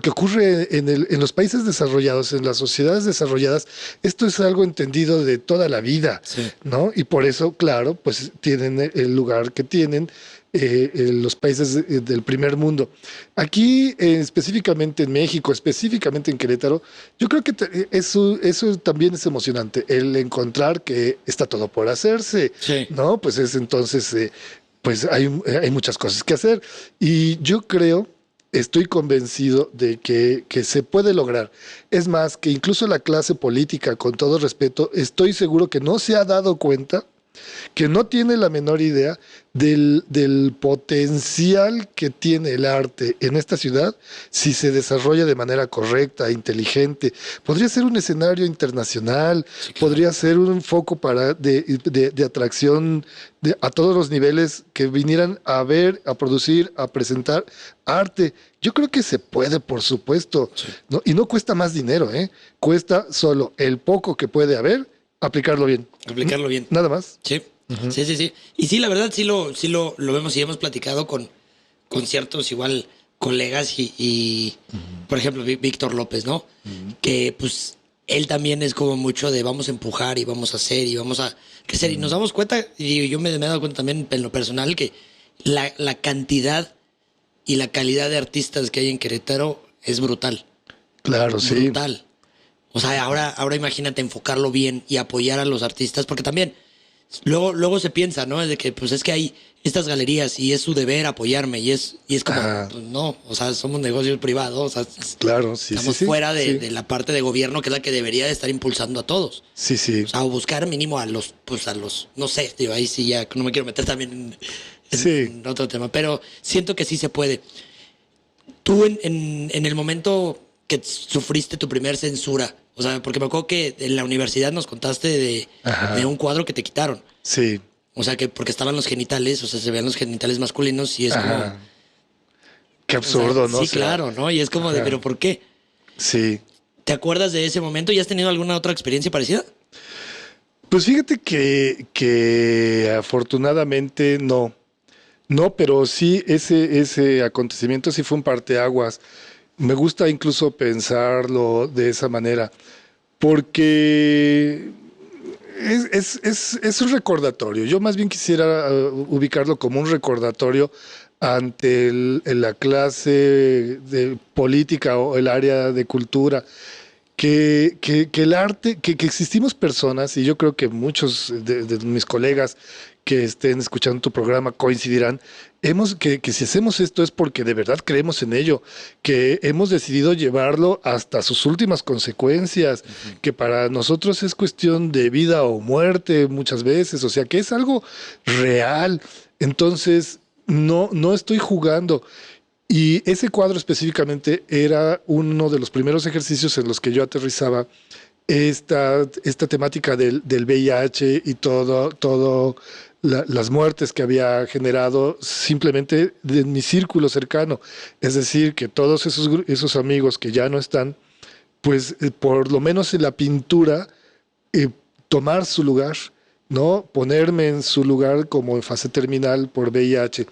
ocurre en los países desarrollados, en las sociedades desarrolladas, esto es algo entendido de toda la vida, Sí. ¿no? Y por eso, claro, pues tienen el lugar que tienen en los países del primer mundo. Aquí, específicamente en México, específicamente en Querétaro, yo creo que eso también es emocionante, el encontrar que está todo por hacerse, Sí. ¿no? Pues es entonces, pues hay muchas cosas que hacer. Y yo creo, estoy convencido de que se puede lograr. Es más, que incluso la clase política, con todo respeto, estoy seguro que no se ha dado cuenta, que no tiene la menor idea del potencial que tiene el arte en esta ciudad si se desarrolla de manera correcta, inteligente. Podría ser un escenario internacional, Sí, claro. podría ser un foco de atracción a todos los niveles que vinieran a ver, a producir, a presentar arte. Yo creo que se puede, por supuesto, Sí. ¿no? Y no cuesta más dinero, ¿eh? Cuesta solo el poco que puede haber, aplicarlo bien. Aplicarlo bien. Nada más. Sí. Sí, sí, sí. Y sí, la verdad, sí lo vemos y hemos platicado con ciertos igual colegas por ejemplo, Víctor López, ¿no? Que pues él también es como mucho de vamos a empujar y vamos a hacer y vamos a crecer. Y nos damos cuenta, y yo me he dado cuenta también en lo personal, que la cantidad y la calidad de artistas que hay en Querétaro es brutal. Claro, sí. Brutal. O sea, ahora imagínate enfocarlo bien y apoyar a los artistas, porque también luego se piensa, ¿no? De que pues es que hay estas galerías y es su deber apoyarme y es como, Ajá. pues no, o sea, somos negocios privados, o sea, Claro, sí, estamos sí, sí. fuera Sí, de la parte de gobierno que es la que debería de estar impulsando a todos. sí, sí. O sea, o buscar mínimo no sé, digo, ahí sí ya no me quiero meter también Sí. en otro tema, pero siento que sí se puede. Tú en el momento que sufriste tu primer censura, o sea, porque me acuerdo que en la universidad nos contaste Ajá. de un cuadro que te quitaron. Sí. O sea, que porque estaban los genitales, o sea, se veían los genitales masculinos y es como... Ajá. Qué o sea, absurdo, ¿no? sí, O sea, claro, ¿no? Y es como de, ajá. ¿pero por qué? Sí. ¿Te acuerdas de ese momento? ¿Y has tenido alguna otra experiencia parecida? Pues fíjate que afortunadamente no. No, pero sí, ese acontecimiento sí fue un parteaguas. Me gusta incluso pensarlo de esa manera, porque es un recordatorio. Yo más bien quisiera ubicarlo como un recordatorio ante la clase de política o el área de cultura, que el arte, que existimos personas, y yo creo que muchos de mis colegas que estén escuchando tu programa coincidirán, que si hacemos esto es porque de verdad creemos en ello, que hemos decidido llevarlo hasta sus últimas consecuencias, que para nosotros es cuestión de vida o muerte muchas veces, o sea que es algo real. Entonces, no estoy jugando. Y ese cuadro específicamente era uno de los primeros ejercicios en los que yo aterrizaba esta temática del VIH y todo las muertes que había generado simplemente de mi círculo cercano. Es decir, que todos esos amigos que ya no están, pues por lo menos en la pintura, eh, tomar su lugar, ¿no? Ponerme en su lugar como en fase terminal por VIH.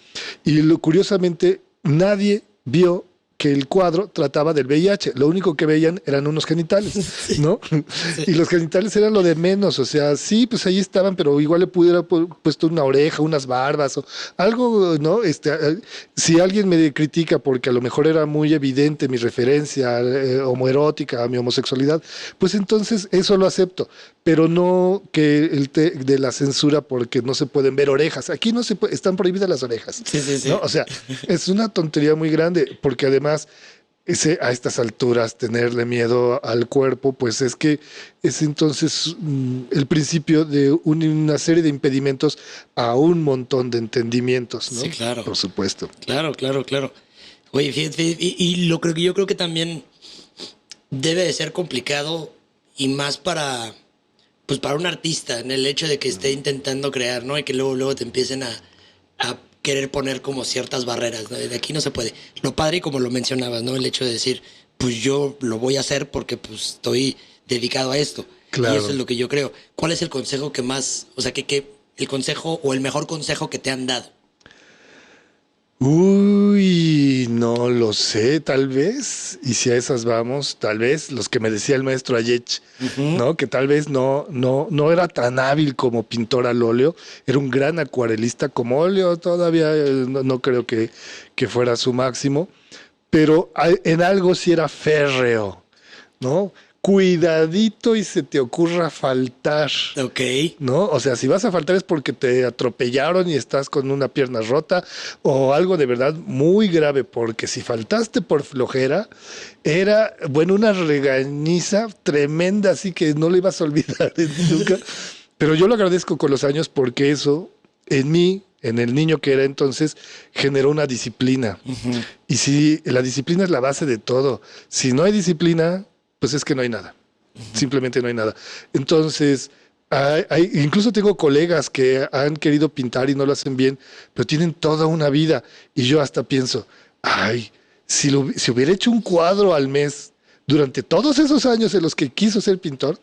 Y curiosamente, nadie vio que el cuadro trataba del VIH. Lo único que veían eran unos genitales, ¿no? Sí. Y los genitales eran lo de menos. O sea, sí, pues ahí estaban, pero igual le pudiera puesto una oreja, unas barbas o algo, ¿no? Si alguien me critica porque a lo mejor era muy evidente mi referencia homoerótica a mi homosexualidad, pues entonces eso lo acepto. Pero no que de la censura porque no se pueden ver orejas. Aquí no se están prohibidas las orejas. Sí, sí, sí. ¿No? O sea, es una tontería muy grande, porque además a estas alturas tenerle miedo al cuerpo, pues es que es entonces el principio de una serie de impedimentos a un montón de entendimientos, ¿no? Sí, claro. Por supuesto. Claro, claro, claro. Oye, fíjate, yo creo que también debe de ser complicado y más para, pues para un artista, en el hecho de que esté intentando crear, ¿no? Y que luego te empiecen a querer poner como ciertas barreras, ¿no? De aquí no se puede. Lo padre, como lo mencionabas, ¿no? El hecho de decir, pues yo lo voy a hacer porque pues estoy dedicado a esto. Y eso Claro. es lo que yo creo. ¿Cuál es el consejo que más, o sea, que el consejo o el mejor consejo que te han dado? Uy, no lo sé, tal vez. Y si a esas vamos, tal vez los que me decía el maestro Ayech, Ujú. ¿no? Que tal vez no era tan hábil como pintor al óleo, era un gran acuarelista como óleo, todavía no creo que fuera su máximo, pero en algo sí era férreo, ¿no? Cuidadito y se te ocurra faltar. Ok. ¿No? O sea, si vas a faltar es porque te atropellaron y estás con una pierna rota o algo de verdad muy grave, porque si faltaste por flojera, era, bueno, una regañiza tremenda, así que no le ibas a olvidar nunca. Pero yo lo agradezco con los años porque eso en mí, en el niño que era entonces, generó una disciplina. Ujú. Y si la disciplina es la base de todo, si no hay disciplina, pues es que no hay nada. Simplemente no hay nada. Entonces, incluso tengo colegas que han querido pintar y no lo hacen bien, pero tienen toda una vida. Y yo hasta pienso, ay, si hubiera hecho un cuadro al mes durante todos esos años en los que quiso ser pintor,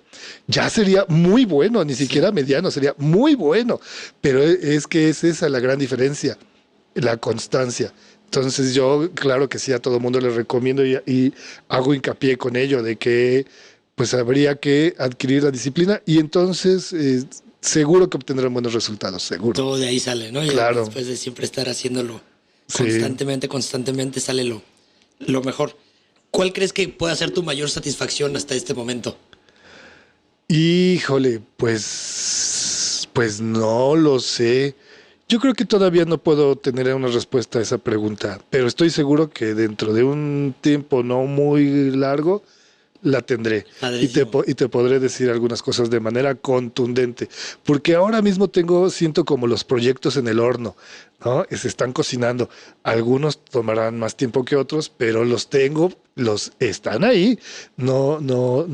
ya sería muy bueno, ni Sí. siquiera mediano, sería muy bueno. Pero es que es esa la gran diferencia, la constancia. Entonces yo, claro que sí, a todo mundo le recomiendo y hago hincapié con ello de que pues habría que adquirir la disciplina y entonces seguro que obtendrán buenos resultados, seguro. Todo de ahí sale, ¿no? Y Claro, después de siempre estar haciéndolo sí. constantemente sale lo mejor. ¿Cuál crees que pueda ser tu mayor satisfacción hasta este momento? Híjole, pues no lo sé. Yo creo que todavía no puedo tener una respuesta a esa pregunta, pero estoy seguro que dentro de un tiempo no muy largo la tendré Padrísimo. y te podré decir algunas cosas de manera contundente, porque ahora mismo siento como los proyectos en el horno, ¿no? Se están cocinando. Algunos tomarán más tiempo que otros, pero los tengo, los están ahí. No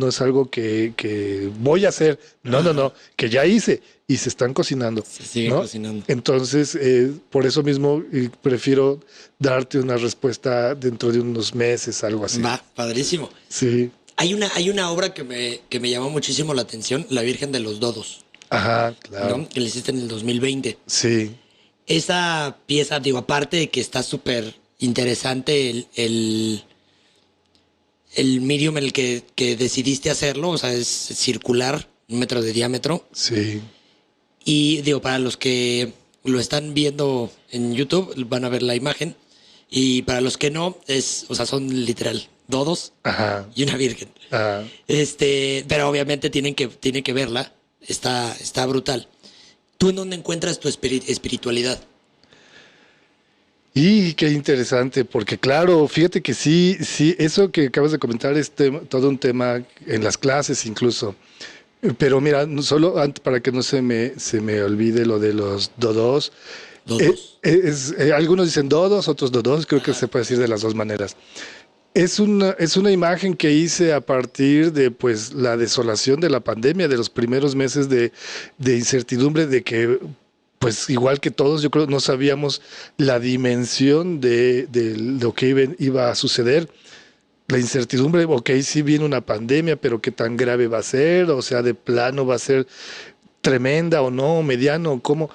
es algo que voy a hacer, Ajá. que ya hice y se están cocinando, Se siguen ¿no? cocinando. Entonces, por eso mismo prefiero darte una respuesta dentro de unos meses, algo así. Va, padrísimo. Sí. Hay una obra que me llamó muchísimo la atención, La Virgen de los Dodos, Ajá, claro. ¿no? Que le hiciste en el 2020. Sí, Esa pieza, digo, aparte de que está súper interesante el medium en el que decidiste hacerlo, o sea, es circular, 1 metro de diámetro. sí, Y digo, para los que lo están viendo en YouTube, van a ver la imagen. Y para los que no, o sea, son literal dodos ajá, y una virgen. ajá. Pero obviamente tienen que verla. Está brutal. ¿Tú en dónde encuentras tu espiritualidad? Y qué interesante, porque claro, fíjate que sí, sí, eso que acabas de comentar es todo un tema en las clases incluso. Pero mira, no solo para que no se me olvide lo de los dodos. Dodos. Algunos dicen dodos, otros dodos, creo que Ajá. se puede decir de las dos maneras. Es una imagen que hice a partir de pues la desolación de la pandemia, de los primeros meses de incertidumbre, de que pues igual que todos, yo creo no sabíamos la dimensión de lo que iba a suceder. La incertidumbre, ok, sí viene una pandemia, pero qué tan grave va a ser, o sea, de plano va a ser tremenda o no, mediano, cómo.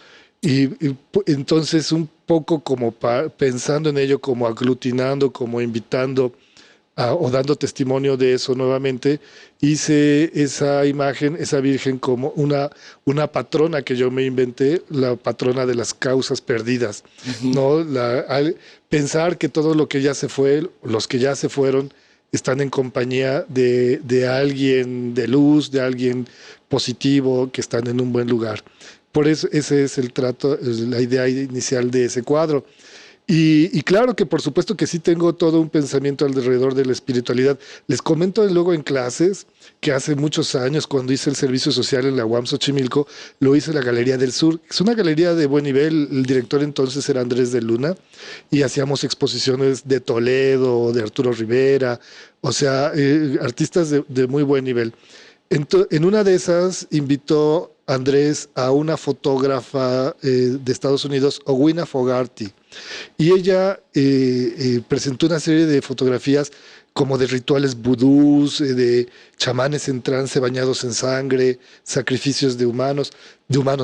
Entonces un poco como pensando en ello, como aglutinando, como invitando o dando testimonio de eso nuevamente, hice esa imagen, esa virgen como una patrona que yo me inventé, la patrona de las causas perdidas, Ujú. ¿no? Pensar que todo lo que ya se fue, los que ya se fueron, están en compañía de alguien de luz, de alguien positivo, que están en un buen lugar. Por eso ese es el trato, la idea inicial de ese cuadro. Y claro que por supuesto que sí tengo todo un pensamiento alrededor de la espiritualidad. Les comento luego en clases que hace muchos años, cuando hice el servicio social en la UAM Xochimilco, lo hice en la Galería del Sur. Es una galería de buen nivel. El director entonces era Andrés de Luna y hacíamos exposiciones de Toledo, de Arturo Rivera, o sea, artistas de muy buen nivel. En una de esas invitó Andrés a una fotógrafa de Estados Unidos, Owina Fogarty, y ella presentó una serie de fotografías como de rituales vudús, de chamanes en trance bañados en sangre, sacrificios de humanos,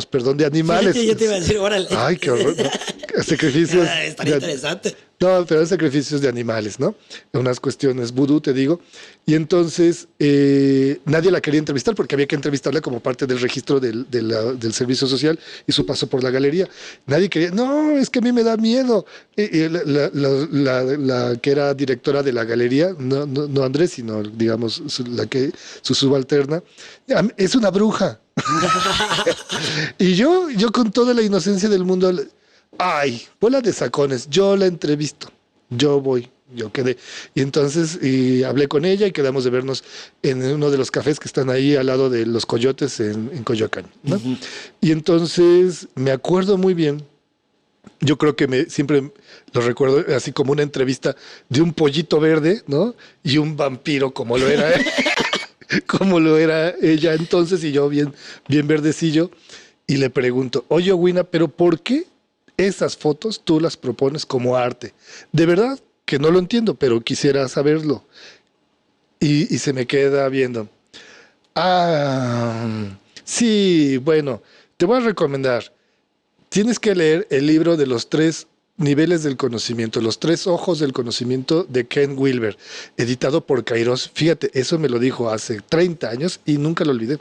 perdón, de animales. Fíjate, yo te iba a decir, órale. Ay, qué horror. ¿No? Sacrificios. Estaría interesante. No, pero eran sacrificios de animales, ¿no? Unas cuestiones vudú, te digo. Y entonces nadie la quería entrevistar porque había que entrevistarla como parte del registro del servicio social y su paso por la galería. Nadie quería, no, es que a mí me da miedo. La que era directora de la galería, no Andrés, sino, digamos, su subalterna, es una bruja. Y yo con toda la inocencia del mundo, ay, bola de sacones, yo la entrevisto, yo quedé. Y entonces hablé con ella y quedamos de vernos en uno de los cafés que están ahí al lado de los Coyotes en Coyoacán, ¿no? Uh-huh. Y entonces me acuerdo muy bien, yo creo que siempre lo recuerdo así como una entrevista de un pollito verde, ¿no? Y un vampiro como lo era como lo era ella entonces y yo bien verdecillo. Y le pregunto, oye, Owina, ¿pero por qué esas fotos tú las propones como arte? De verdad que no lo entiendo, pero quisiera saberlo. Y se me queda viendo. Sí, bueno, te voy a recomendar. Tienes que leer el libro de los 3 niveles del conocimiento, los 3 ojos del conocimiento de Ken Wilber, editado por Kairos. Fíjate, eso me lo dijo hace 30 años y nunca lo olvidé.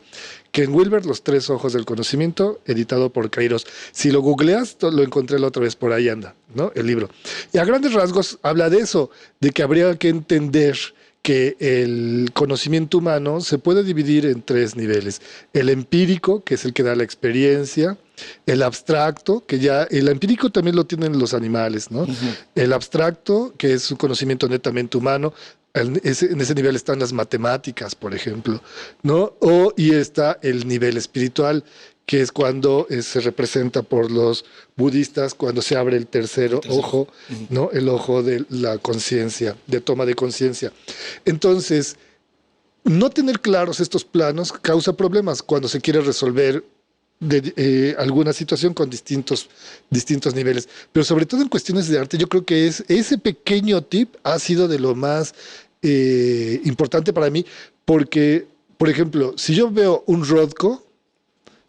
Ken Wilber, los 3 ojos del conocimiento, editado por Kairos. Si lo googleas, lo encontré la otra vez, por ahí anda, ¿no? El libro. Y a grandes rasgos habla de eso, de que habría que entender que el conocimiento humano se puede dividir en 3 niveles. El empírico, que es el que da la experiencia, el abstracto, que ya el empírico también lo tienen los animales, ¿no? Uh-huh. El abstracto, que es un conocimiento netamente humano, en ese nivel están las matemáticas, por ejemplo, ¿no? Y está el nivel espiritual, que es cuando se representa por los budistas, cuando se abre el tercer ojo, ¿no? El ojo de la conciencia, de toma de conciencia. Entonces, no tener claros estos planos causa problemas cuando se quiere resolver alguna situación con distintos niveles. Pero sobre todo en cuestiones de arte, yo creo que ese pequeño tip ha sido de lo más importante para mí, porque, por ejemplo, si yo veo un Rothko,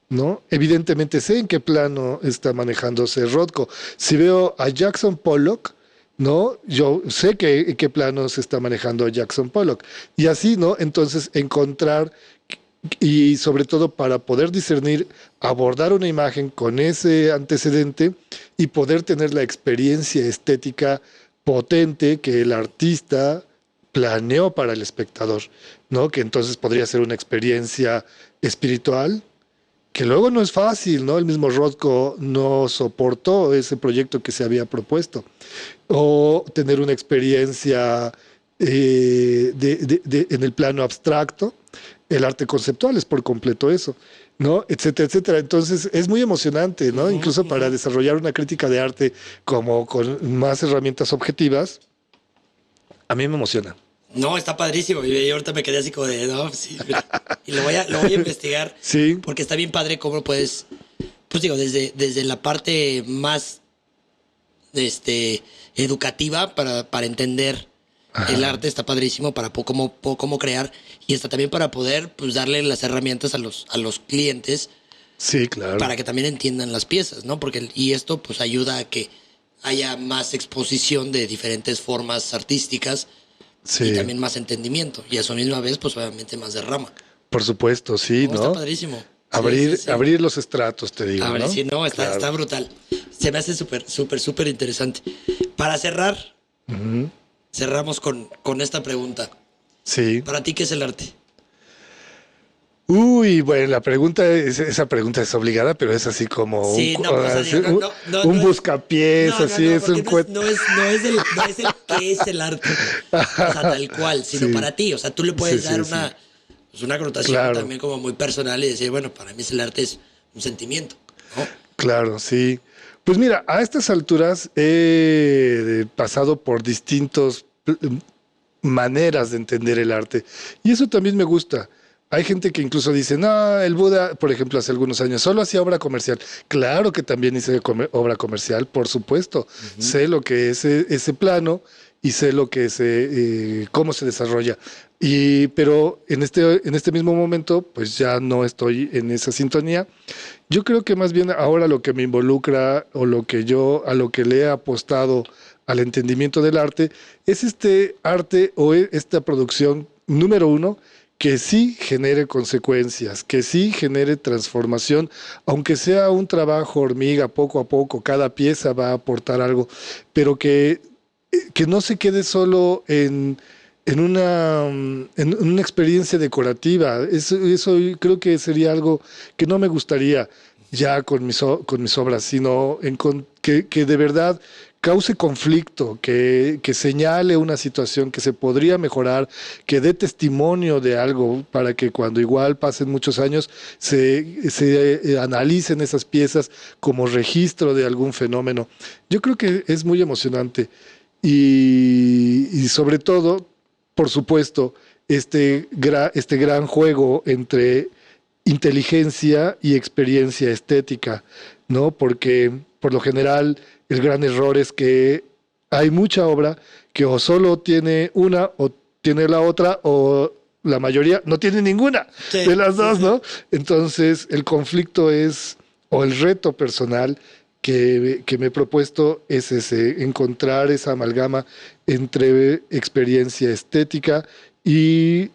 ¿no? Evidentemente sé en qué plano está manejándose Rothko. Si veo a Jackson Pollock, ¿no? Yo sé en qué plano se está manejando Jackson Pollock. Y así, ¿no? Entonces, encontrar, y sobre todo para poder discernir, abordar una imagen con ese antecedente y poder tener la experiencia estética potente que el artista planeó para el espectador, ¿no? Que entonces podría ser una experiencia espiritual, que luego no es fácil, ¿no? El mismo Rothko no soportó ese proyecto que se había propuesto. O tener una experiencia en el plano abstracto. El arte conceptual es por completo eso, ¿no? Etcétera, etcétera. Entonces es muy emocionante, ¿no? Incluso para desarrollar una crítica de arte como con más herramientas objetivas, a mí me emociona. No, está padrísimo. Yo ahorita me quedé así como de, no, sí. Y lo voy a investigar. Sí. Porque está bien padre cómo puedes, pues digo, desde la parte más educativa para entender. Ajá. El arte está padrísimo para cómo crear, y está también para poder pues darle las herramientas a los clientes. Sí, claro. Para que también entiendan las piezas, ¿no? Y esto pues ayuda a que haya más exposición de diferentes formas artísticas. Sí. Y también más entendimiento. Y a su misma vez, pues obviamente más derrama. Por supuesto, sí, ¿no? Está padrísimo. Abrir los estratos, te digo. ¿no? Sí, no, está brutal. Se me hace súper interesante. Para cerrar, cerramos con esta pregunta. Sí. ¿Para ti qué es el arte? Uy, bueno, esa pregunta es obligada, pero es así como Sí, no, pero, o sea, digo, un no es. buscapiés, así es Porque un cuento. no es el qué es el arte, o sea, tal cual, sino Sí, para ti. O sea, tú le sí, puedes dar sí, sí. pues una connotación Claro, también como muy personal y decir, bueno, para mí el arte es un sentimiento, ¿no? claro, sí. Pues mira, a estas alturas he pasado por distintos maneras de entender el arte. Y eso también me gusta. Hay gente que incluso dice, no, el Buda, por ejemplo, hace algunos años solo hacía obra comercial. Claro que también hice obra comercial, por supuesto. Sé lo que es ese plano y sé lo que es cómo se desarrolla. Pero en este mismo momento, pues ya no estoy en esa sintonía. Yo creo que más bien ahora lo que me involucra o a lo que le he apostado al entendimiento del arte es este arte o esta producción número uno que sí genere consecuencias, que sí genere transformación, aunque sea un trabajo hormiga, poco a poco, cada pieza va a aportar algo, pero que no se quede solo en una experiencia decorativa. Eso creo que sería algo que no me gustaría ya con mis obras, sino que de verdad cause conflicto, que señale una situación que se podría mejorar, que dé testimonio de algo para que cuando igual pasen muchos años se analicen esas piezas como registro de algún fenómeno. Yo creo que es muy emocionante y sobre todo, por supuesto, este gran juego entre inteligencia y experiencia estética, ¿no? Porque por lo general el gran error es que hay mucha obra que o solo tiene una o tiene la otra o la mayoría no tiene ninguna de Sí, las sí, dos, sí. ¿no? Entonces el conflicto es, o el reto personal que me he propuesto es ese, encontrar esa amalgama entre experiencia estética y,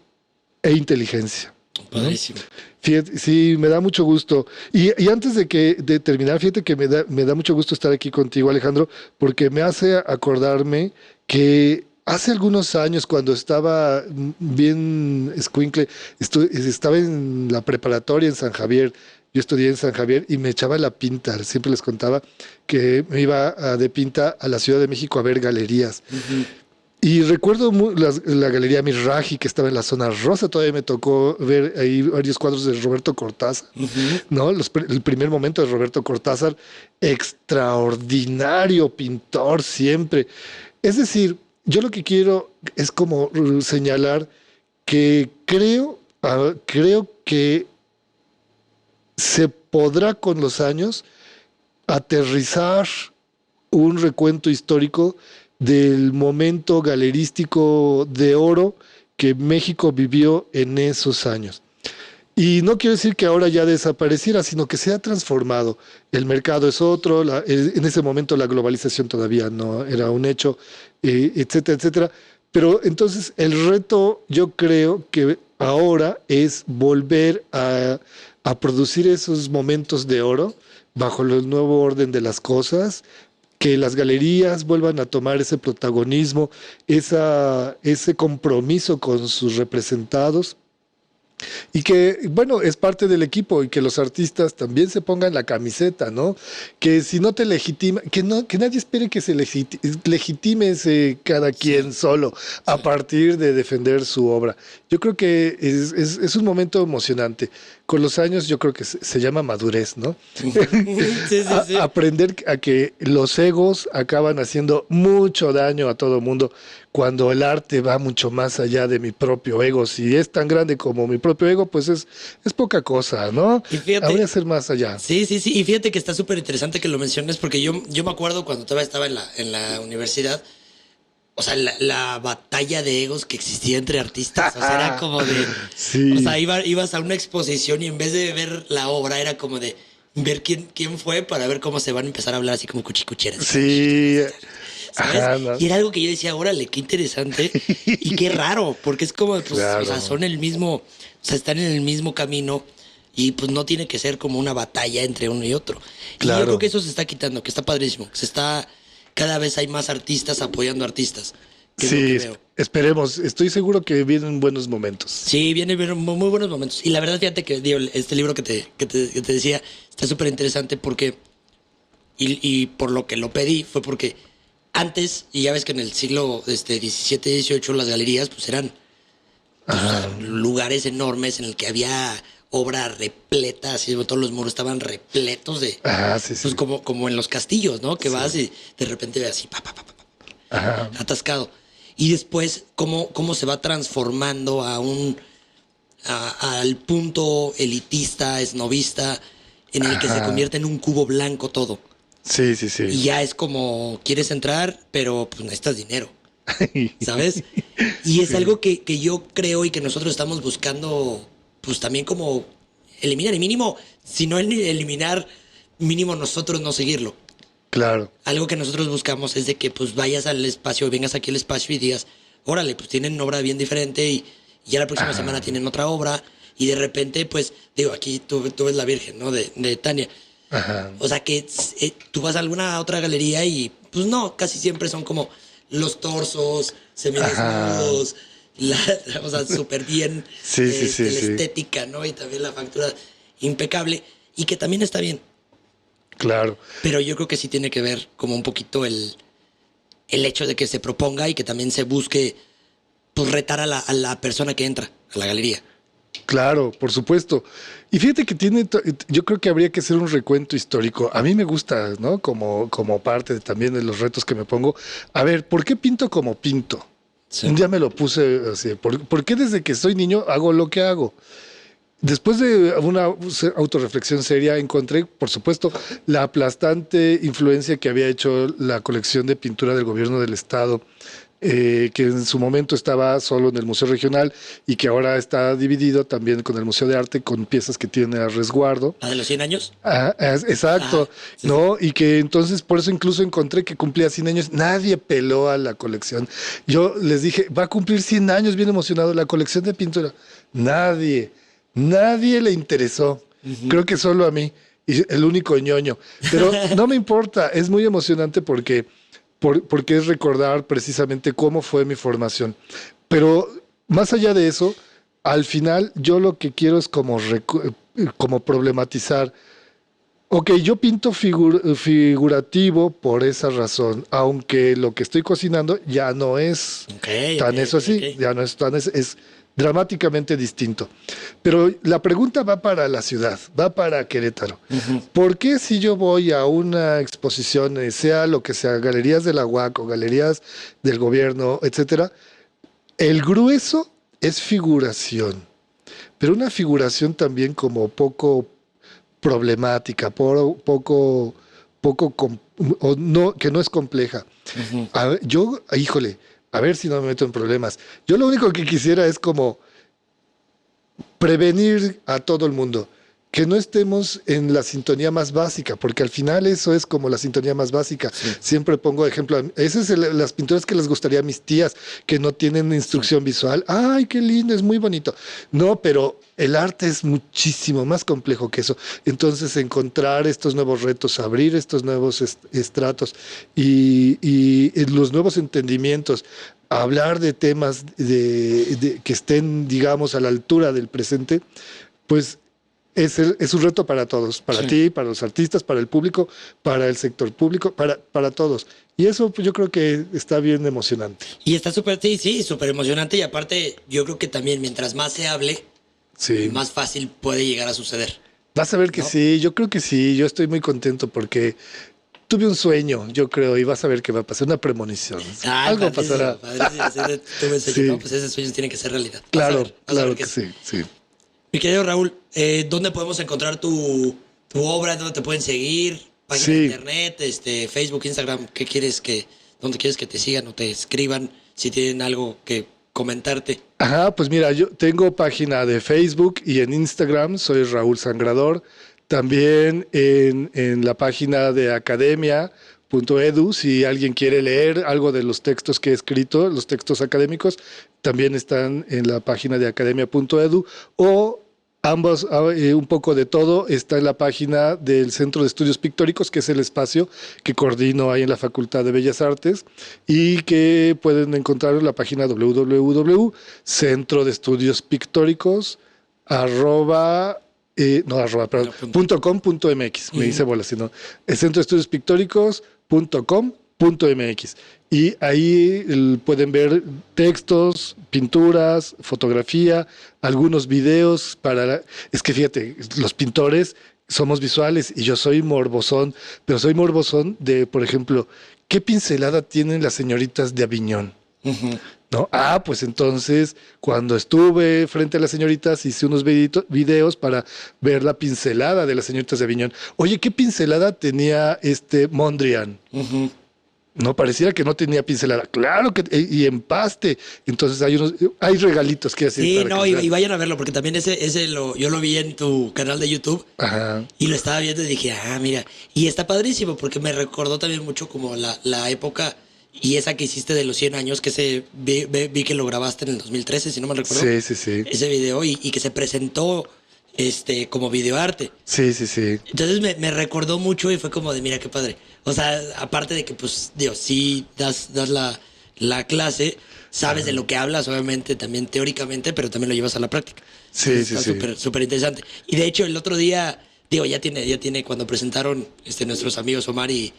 e inteligencia, ¿no? Padrísimo. Fíjate, sí, me da mucho gusto. Y antes de terminar, fíjate que me da mucho gusto estar aquí contigo, Alejandro, porque me hace acordarme que hace algunos años, cuando estaba bien escuincle, estaba en la preparatoria en San Javier. Yo estudié en San Javier y me echaba la pinta. Siempre les contaba que me iba de pinta a la Ciudad de México a ver galerías. Ujú. Y recuerdo la Galería Miraji, que estaba en la zona rosa. Todavía me tocó ver ahí varios cuadros de Roberto Cortázar, Ujú. ¿no? El primer momento de Roberto Cortázar, extraordinario pintor siempre. Es decir, yo lo que quiero es como señalar que creo que se podrá con los años aterrizar un recuento histórico del momento galerístico de oro que México vivió en esos años. Y no quiero decir que ahora ya desapareciera, sino que se ha transformado. El mercado es otro, en ese momento la globalización todavía no era un hecho, etcétera, etcétera. Pero entonces el reto yo creo que ahora es volver a producir esos momentos de oro bajo el nuevo orden de las cosas, que las galerías vuelvan a tomar ese protagonismo, ese compromiso con sus representados y que, bueno, es parte del equipo y que los artistas también se pongan la camiseta, ¿no? Que si no te legitima, que nadie espere que se legitime cada Sí, quien solo a sí. partir de defender su obra. Yo creo que es un momento emocionante. Con los años yo creo que se llama madurez, ¿no? Sí, sí, sí. Aprender a que los egos acaban haciendo mucho daño a todo mundo cuando el arte va mucho más allá de mi propio ego. Si es tan grande como mi propio ego, pues es poca cosa, ¿no? Y Habría fíjate, que ser más allá. sí, sí, sí. Y fíjate que está súper interesante que lo menciones porque yo me acuerdo cuando todavía estaba en la universidad, o sea, la batalla de egos que existía entre artistas. O sea, era como de, o Sí, sea, ibas a una exposición y en vez de ver la obra era como de ver quién fue para ver cómo se van a empezar a hablar así como cuchicucheras. sí, ¿Sabes? ajá, no. Y era algo que yo decía, órale, qué interesante y qué raro, porque es como, pues, o sea, Claro, son el mismo, o sea, están en el mismo camino y pues no tiene que ser como una batalla entre uno y otro. Y yo creo que claro. eso se está quitando, que está padrísimo, que cada vez hay más artistas apoyando artistas, que es lo que Sí, veo. Esperemos, estoy seguro que vienen buenos momentos. Sí, vienen muy buenos momentos. Y la verdad, fíjate que digo, este libro que te decía está súper interesante porque, y por lo que lo pedí, fue porque antes, y ya ves que en el siglo XVII, XVIII, las galerías pues eran pues, lugares enormes en el que había obra repleta, así todos los muros estaban repletos de, Sí, sí. pues como en los castillos, ¿no? Que Sí. vas y de repente ves así, Ajá. atascado. Y después, cómo se va transformando al punto elitista, esnovista, en el que se convierte en un cubo blanco todo. Sí, sí, sí. Y ya es como, quieres entrar, pero pues necesitas dinero, ¿sabes? Y es algo que yo creo y que nosotros estamos buscando, pues también como eliminar, y mínimo, si no eliminar, mínimo nosotros no seguirlo. Claro. Algo que nosotros buscamos es de que pues vayas al espacio, vengas aquí al espacio y digas, órale, pues tienen obra bien diferente y ya la próxima semana tienen otra obra y de repente pues, digo, aquí tú ves La Virgen, ¿no? De Tania. Ajá. O sea que tú vas a alguna otra galería y pues no, casi siempre son como los torsos, semidesnudos, o sea, súper bien Sí, sí, sí, la sí. estética, ¿no? Y también la factura impecable y que también está bien. Claro. Pero yo creo que sí tiene que ver como un poquito el hecho de que se proponga y que también se busque pues retar a la persona que entra a la galería. Claro, por supuesto. Y fíjate que yo creo que habría que hacer un recuento histórico. A mí me gusta, ¿no? Como parte también de los retos que me pongo. A ver, ¿por qué pinto como pinto? Sí. Un día me lo puse así. ¿Por qué desde que soy niño hago lo que hago? Después de una autorreflexión seria, encontré, por supuesto, la aplastante influencia que había hecho la colección de pintura del gobierno del estado, que en su momento estaba solo en el Museo Regional y que ahora está dividido también con el Museo de Arte, con piezas que tiene a resguardo. ¿La de los 100 años? Exacto, Sí, ¿no? Y que entonces por eso incluso encontré que cumplía 100 años. Nadie peló a la colección. Yo les dije, va a cumplir 100 años, bien emocionado, la colección de pintura. Nadie le interesó. Creo que solo a mí, y el único ñoño. Pero no me importa, es muy emocionante porque es recordar precisamente cómo fue mi formación. Pero más allá de eso, al final yo lo que quiero es como problematizar. Ok, yo pinto figurativo por esa razón, aunque lo que estoy cocinando ya no es tan eso así, ya no es tan es dramáticamente distinto. Pero la pregunta va para la ciudad, va para Querétaro. ¿Por qué si yo voy a una exposición, sea lo que sea, galerías de la UAC o galerías del gobierno, etcétera, el grueso es figuración, pero una figuración también como poco problemática, o no, que no es compleja. Híjole, a ver si no me meto en problemas. Yo lo único que quisiera es como prevenir a todo el mundo, que no estemos en la sintonía más básica, porque al final eso es como la sintonía más básica. Sí. Siempre pongo ejemplo, esas son las pinturas que les gustaría a mis tías, que no tienen instrucción visual. ¡Ay, qué lindo! Es muy bonito. No, pero el arte es muchísimo más complejo que eso. Entonces, encontrar estos nuevos retos, abrir estos nuevos estratos y los nuevos entendimientos, hablar de temas que estén, digamos, a la altura del presente, pues es un reto para todos, para ti, para los artistas, para el público, para el sector público, para todos. Y eso pues, yo creo que está bien emocionante. Y está súper, sí, súper emocionante. Y aparte, yo creo que también mientras más se hable, más fácil puede llegar a suceder. Vas a ver que sí, yo creo que sí. Yo estoy muy contento porque tuve un sueño, yo creo, y vas a ver que va a pasar una premonición. Algo pasará. Tuve sueño, ¿no? Pues ese sueño tiene que ser realidad. Claro, claro que sí. Mi querido Raúl, ¿dónde podemos encontrar tu obra? ¿Dónde te pueden seguir? Página de internet, Facebook, Instagram. ¿Dónde quieres que te sigan o te escriban si tienen algo que comentarte? Ajá, pues mira, yo tengo página de Facebook y en Instagram, soy Raúl Sangrador. También en la página de academia.edu, si alguien quiere leer algo de los textos que he escrito, los textos académicos, también están en la página de academia.edu o Ambos, un poco de todo, está en la página del Centro de Estudios Pictóricos, que es el espacio que coordino ahí en la Facultad de Bellas Artes y que pueden encontrar en la página www.centrodestudiospictóricos .com.mx, me dice bola, sino el Centro de Estudios Pictóricos.com.mx. Y ahí pueden ver textos, pinturas, fotografía, algunos videos Es que fíjate, los pintores somos visuales y yo soy morbosón, pero soy morbosón de, por ejemplo, ¿qué pincelada tienen las señoritas de Aviñón? ¿No? Pues entonces, cuando estuve frente a las señoritas, hice unos videos para ver la pincelada de las señoritas de Aviñón. Oye, ¿qué pincelada tenía Mondrian? No, pareciera que no tenía pincelada. Claro que, y empaste. Entonces hay regalitos que hacer. Sí, no, y vayan a verlo, porque también yo lo vi en tu canal de YouTube. Ajá. Y lo estaba viendo y dije, mira. Y está padrísimo, porque me recordó también mucho como la época y esa que hiciste de los 100 años, que vi que lo grabaste en el 2013, si no me recuerdo. Sí. Ese video y que se presentó como videoarte. Sí. Entonces me recordó mucho y fue como de, mira qué padre. O sea, aparte de que, pues, Dios, sí das la clase, sabes de lo que hablas, obviamente, también teóricamente, pero también lo llevas a la práctica. Sí. Está súper interesante. Y de hecho, el otro día, ya tiene cuando presentaron nuestros amigos Omar y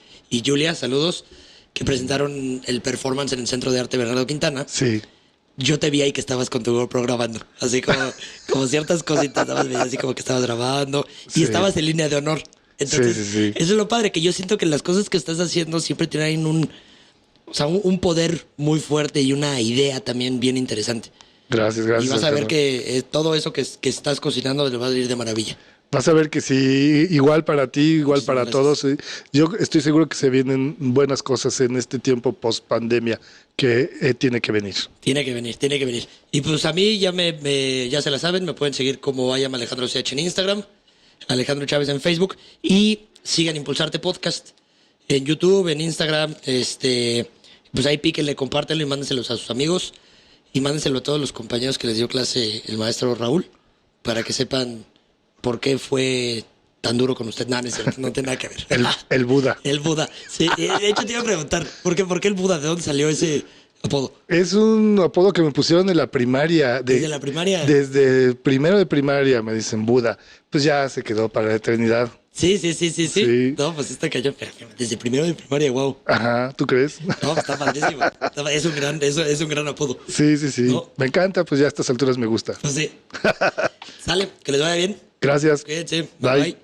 Julia, saludos, que presentaron el performance en el Centro de Arte Bernardo Quintana. Sí. Yo te vi ahí que estabas con tu GoPro grabando, así como ciertas cositas, así como que estabas grabando y estabas en línea de honor. Entonces, sí. Eso es lo padre, que yo siento que las cosas que estás haciendo siempre tienen un poder muy fuerte y una idea también bien interesante. Gracias. Y vas a ver que todo eso que estás cocinando le va a ir de maravilla. Vas a ver que sí, igual para ti, igual Muchísimas para gracias. todos. Yo estoy seguro que se vienen buenas cosas en este tiempo post pandemia que tiene que venir. Tiene que venir. Y pues a mí ya ya se la saben, me pueden seguir como Ayam Alejandro CH en Instagram, Alejandro Chávez en Facebook y sigan Impulsarte Podcast en YouTube, en Instagram. Pues ahí píquenle, compártenlo y mándenselos a sus amigos y mándenselo a todos los compañeros que les dio clase el maestro Raúl para que sepan por qué fue tan duro con usted. No es cierto, no tiene nada que ver. El Buda. El Buda. Sí, de hecho te iba a preguntar, ¿por qué el Buda? ¿De dónde salió ese apodo? Es un apodo que me pusieron en la primaria. ¿Desde la primaria? Desde primero de primaria me dicen Buda. Pues ya se quedó para la eternidad. Sí. Sí. No, pues está cayó. Pero desde primero de primaria, wow. Ajá, ¿tú crees? No, pues está padrísimo. Es un gran apodo. Sí. ¿No? Me encanta, pues ya a estas alturas me gusta. Pues sí. Sale, que les vaya bien. Gracias. Cuídense. Bye. Bye.